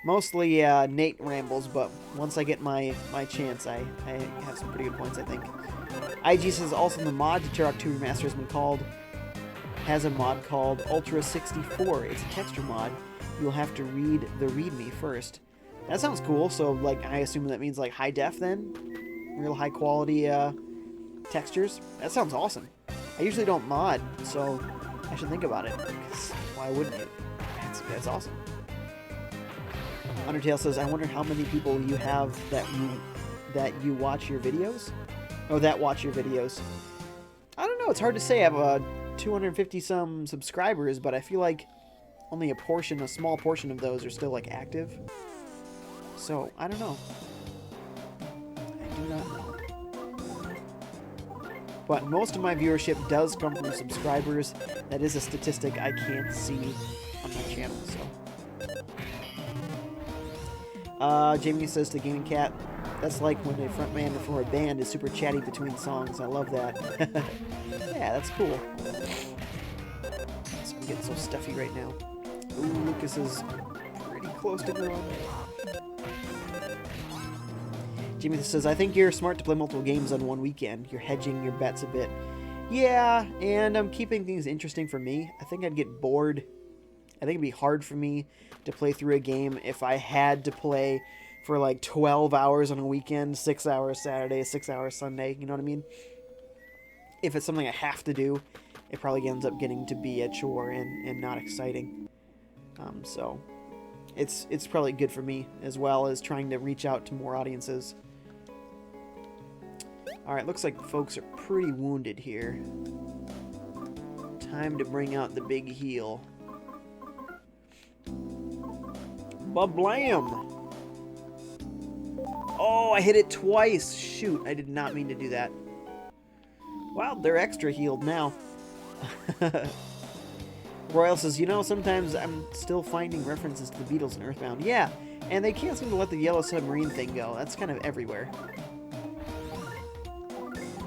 Mostly Nate rambles, but once I get my chance, I have some pretty good points, I think. IG says, also the mod to Turok 2 Remaster has a mod called Ultra 64. It's a texture mod. You'll have to read the README first. That sounds cool, so like I assume that means like high def then? Real high quality textures? That sounds awesome. I usually don't mod, so I should think about it. Because why wouldn't you? That's awesome. Undertale says, I wonder how many people you have that you watch your videos? Oh, that watch your videos. I don't know, it's hard to say. I have 250 some subscribers, but I feel like only a small portion of those are still like active. So, I don't know. I do not know. But most of my viewership does come from subscribers. That is a statistic I can't see on my channel, so. Jamie says to Gaming Cat, that's like when a frontman for a band is super chatty between songs. I love that. Yeah, that's cool. I'm getting so stuffy right now. Ooh, Lucas is pretty close to going. Jamie says, I think you're smart to play multiple games on one weekend. You're hedging your bets a bit. Yeah, and I'm keeping things interesting for me. I think I'd get bored. I think it'd be hard for me to play through a game if I had to play for like 12 hours on a weekend, 6 hours Saturday, 6 hours Sunday, you know what I mean? If it's something I have to do, it probably ends up getting to be a chore and not exciting. So it's probably good for me, as well as trying to reach out to more audiences. Alright, looks like folks are pretty wounded here. Time to bring out the big heal. Ba-blam! Oh, I hit it twice. Shoot, I did not mean to do that. Wow, they're extra healed now. Royal says, you know, sometimes I'm still finding references to the Beatles in Earthbound. Yeah, and they can't seem to let the Yellow Submarine thing go. That's kind of everywhere.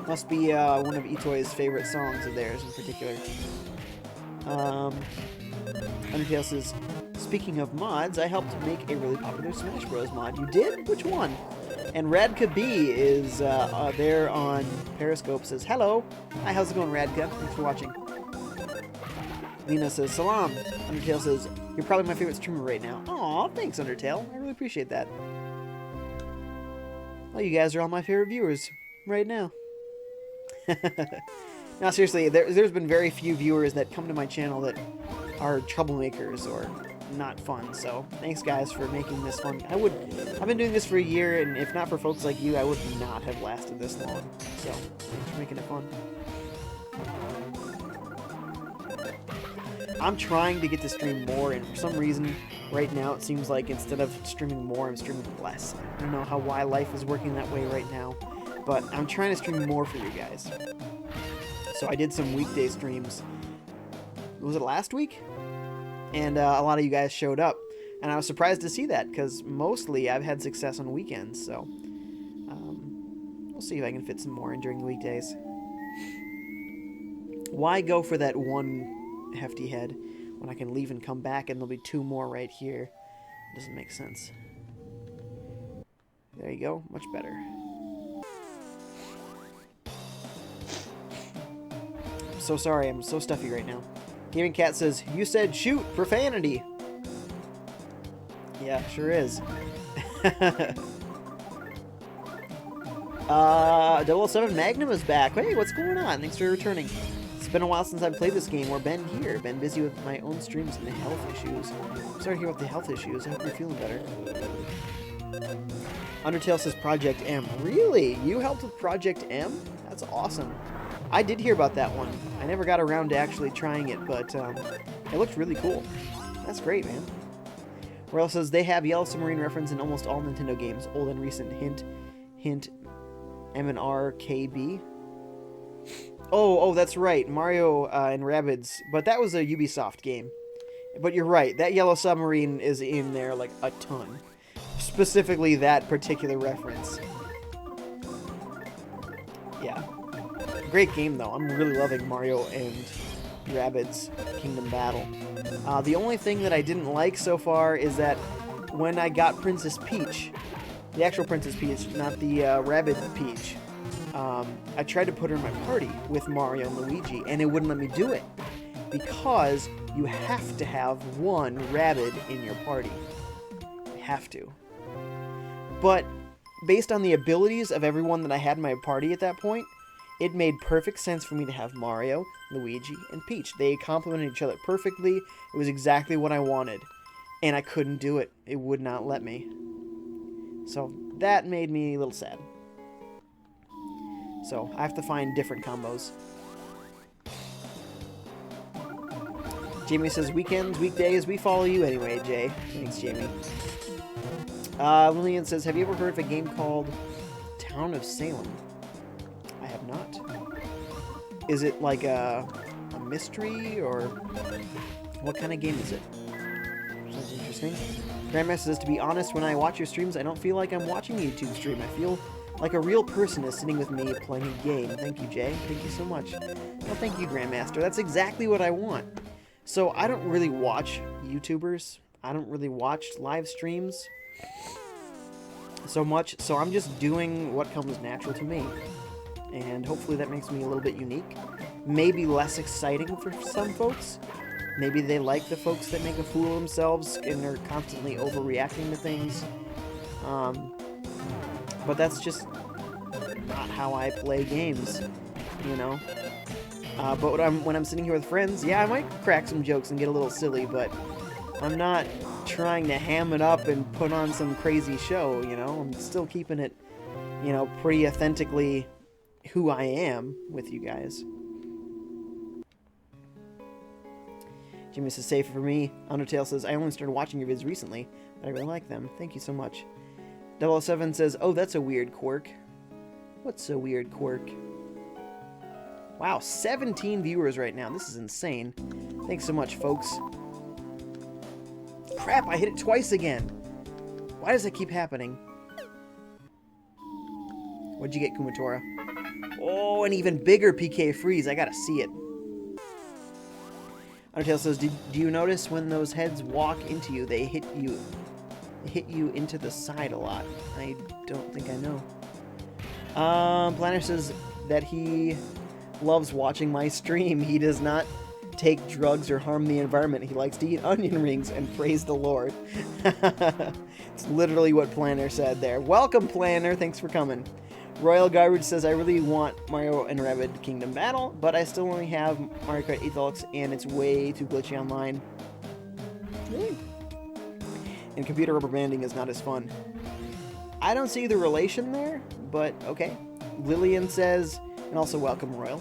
Must be one of Itoi's favorite songs of theirs in particular. Undertale says, speaking of mods, I helped make a really popular Smash Bros. Mod. You did? Which one? And Radka B is there on Periscope, says, hello. Hi, how's it going, Radka? Thanks for watching. Lena says, salam. Undertale says, you're probably my favorite streamer right now. Aw, thanks, Undertale. I really appreciate that. Well, you guys are all my favorite viewers right now. Now, seriously, there's been very few viewers that come to my channel that are troublemakers or not fun. So, thanks, guys, for making this fun. I've been doing this for a year, and if not for folks like you, I would not have lasted this long. So, thanks for making it fun. I'm trying to get to stream more, and for some reason, right now, it seems like instead of streaming more, I'm streaming less. I don't know why life is working that way right now, but I'm trying to stream more for you guys. So I did some weekday streams. Was it last week? And a lot of you guys showed up, and I was surprised to see that, because mostly I've had success on weekends, so we'll see if I can fit some more in during the weekdays. Why go for that one hefty head when I can leave and come back and there'll be two more right here? It doesn't make sense. There you go, much better. I'm so sorry, I'm so stuffy right now. Gaming Cat says, you said shoot, profanity. Yeah, sure is. 007 Magnum is back. Hey, what's going on? Thanks for returning. It's been a while since I've played this game, or been here. Been busy with my own streams and the health issues. I'm sorry to hear about the health issues. I hope you're feeling better. Undertale says Project M. Really? You helped with Project M? That's awesome. I did hear about that one. I never got around to actually trying it, but it looked really cool. That's great, man. Royal says they have Yellow Submarine reference in almost all Nintendo games. Old and recent. Hint, hint, M&R KB. Oh, that's right. Mario and Rabbids. But that was a Ubisoft game. But you're right. That Yellow Submarine is in there, like, a ton. Specifically that particular reference. Yeah. Great game, though. I'm really loving Mario and Rabbids Kingdom Battle. The only thing that I didn't like so far is that when I got Princess Peach, the actual Princess Peach, not the Rabbid Peach, I tried to put her in my party with Mario and Luigi, and it wouldn't let me do it because you have to have one Rabbid in your party. You have to. But based on the abilities of everyone that I had in my party at that point, it made perfect sense for me to have Mario, Luigi, and Peach. They complemented each other perfectly. It was exactly what I wanted. And I couldn't do it. It would not let me. So that made me a little sad. So I have to find different combos. Jamie says, weekends, weekdays, we follow you anyway, Jay. Thanks, Jamie. Lillian says, have you ever heard of a game called Town of Salem? I have not. Is it like a mystery, or what kind of game is it? Sounds interesting. Grandmaster says, to be honest, when I watch your streams, I don't feel like I'm watching a YouTube stream. I feel like a real person is sitting with me playing a game. Thank you, Jay. Thank you so much. Well, thank you, Grandmaster. That's exactly what I want. So I don't really watch YouTubers. I don't really watch live streams so much. So I'm just doing what comes natural to me. And hopefully that makes me a little bit unique. Maybe less exciting for some folks. Maybe they like the folks that make a fool of themselves and are constantly overreacting to things. But that's just not how I play games, you know? But when I'm sitting here with friends, yeah, I might crack some jokes and get a little silly, but I'm not trying to ham it up and put on some crazy show, you know? I'm still keeping it, you know, pretty authentically who I am with you guys. Jimmy says, safe for me. Undertale says, I only started watching your vids recently, but I really like them. Thank you so much. 007 says, oh, that's a weird quirk. What's a weird quirk? Wow, 17 viewers right now. This is insane. Thanks so much, folks. Crap, I hit it twice again. Why does that keep happening? What'd you get, Kumatora? Oh, an even bigger PK freeze. I gotta see it. Undertale says, do you notice when those heads walk into you, they hit you into the side a lot? I don't think I know. Planner says that he loves watching my stream. He does not take drugs or harm the environment. He likes to eat onion rings and praise the Lord. It's literally what Planner said there. Welcome, Planner. Thanks for coming. Royal Garbage says, I really want Mario and Rabbids Kingdom Battle, but I still only have Mario Kart 8 Deluxe, and it's way too glitchy online. Really? And computer rubber banding is not as fun. I don't see the relation there, but okay. Lillian says, and also welcome, Royal.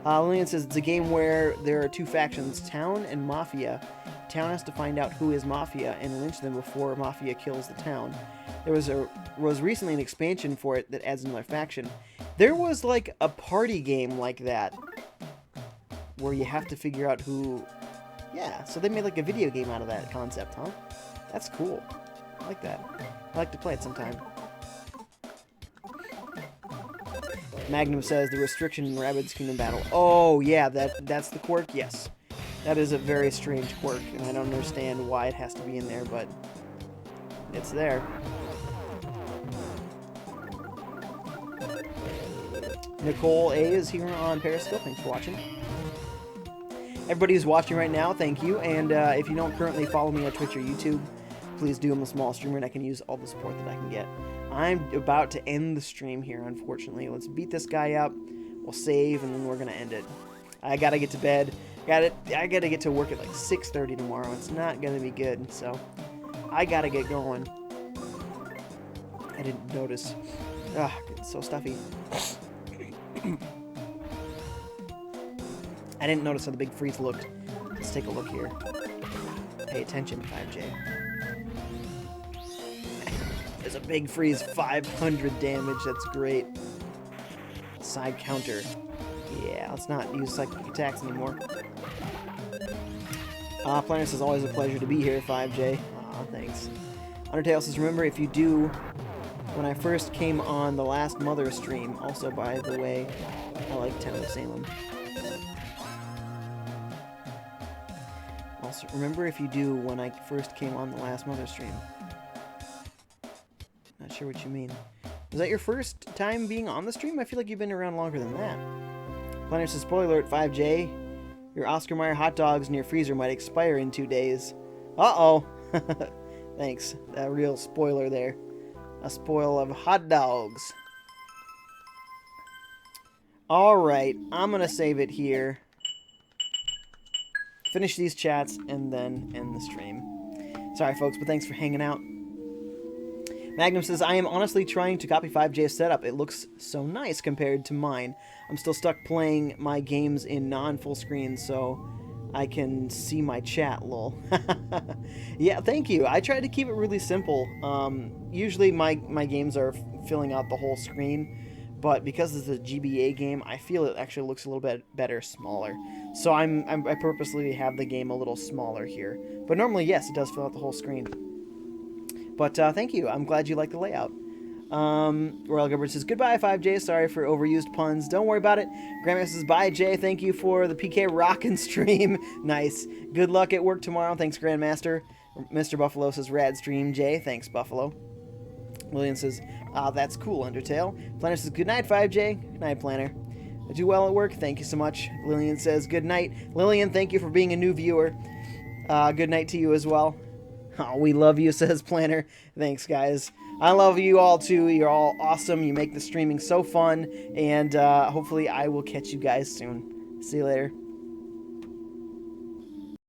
Lillian says it's a game where there are two factions, Town and Mafia. Town has to find out who is Mafia and lynch them before Mafia kills the town. There was recently an expansion for it that adds another faction. There was like a party game like that where you have to figure out who... Yeah, so they made like a video game out of that concept, huh? That's cool. I like that. I like to play it sometime. Magnum says the restriction in Rabbids Kingdom Battle. Oh, yeah, that's the quirk? Yes. That is a very strange quirk, and I don't understand why it has to be in there, but it's there. Nicole A is here on Periscope. Thanks for watching. Everybody who's watching right now, thank you. And if you don't currently follow me on Twitch or YouTube, please do. I'm a small streamer, and I can use all the support that I can get. I'm about to end the stream here, unfortunately. Let's beat this guy up. We'll save, and then we're going to end it. I got to get to bed. I got to get to work at like 6:30 tomorrow. It's not going to be good, so I got to get going. I didn't notice. Ugh, it's so stuffy. I didn't notice how the big freeze looked. Let's take a look here. Pay attention, FiveJay. There's a big freeze, 500 damage. That's great. Side counter. Yeah, let's not use psychic attacks anymore. Planner says, always a pleasure to be here, FiveJay. Aw, thanks. Undertale says, remember, if you do, when I first came on the last Mother stream, also, by the way, I like Town of Salem. Also, remember if you do when I first came on the last Mother stream. Not sure what you mean. Was that your first time being on the stream? I feel like you've been around longer than that. Planner says, spoiler alert, FiveJay. Your Oscar Mayer hot dogs in your freezer might expire in 2 days. Uh-oh. Thanks. A real spoiler there. A spoil of hot dogs. Alright, I'm gonna save it here. Finish these chats, and then end the stream. Sorry, folks, but thanks for hanging out. Magnum says, I am honestly trying to copy FiveJay's setup. It looks so nice compared to mine. I'm still stuck playing my games in non-full screen, so I can see my chat, lol. Yeah, thank you. I try to keep it really simple. Usually my games are filling out the whole screen, but because it's a GBA game, I feel it actually looks a little bit better smaller. So I purposely have the game a little smaller here. But normally, yes, it does fill out the whole screen. But thank you. I'm glad you like the layout. Royal Gilbert says, goodbye, FiveJay. Sorry for overused puns. Don't worry about it. Grandma says, bye, Jay. Thank you for the PK Rockin' stream. Nice. Good luck at work tomorrow. Thanks, Grandmaster. Mr. Buffalo says, rad stream, Jay. Thanks, Buffalo. Lillian says, that's cool, Undertale. Planner says, good night, FiveJay. Good night, Planner. I do well at work. Thank you so much. Lillian says, good night. Lillian, thank you for being a new viewer. Good night to you as well. Oh, we love you, says Planner. Thanks, guys. I love you all, too. You're all awesome. You make the streaming so fun. And hopefully I will catch you guys soon. See you later.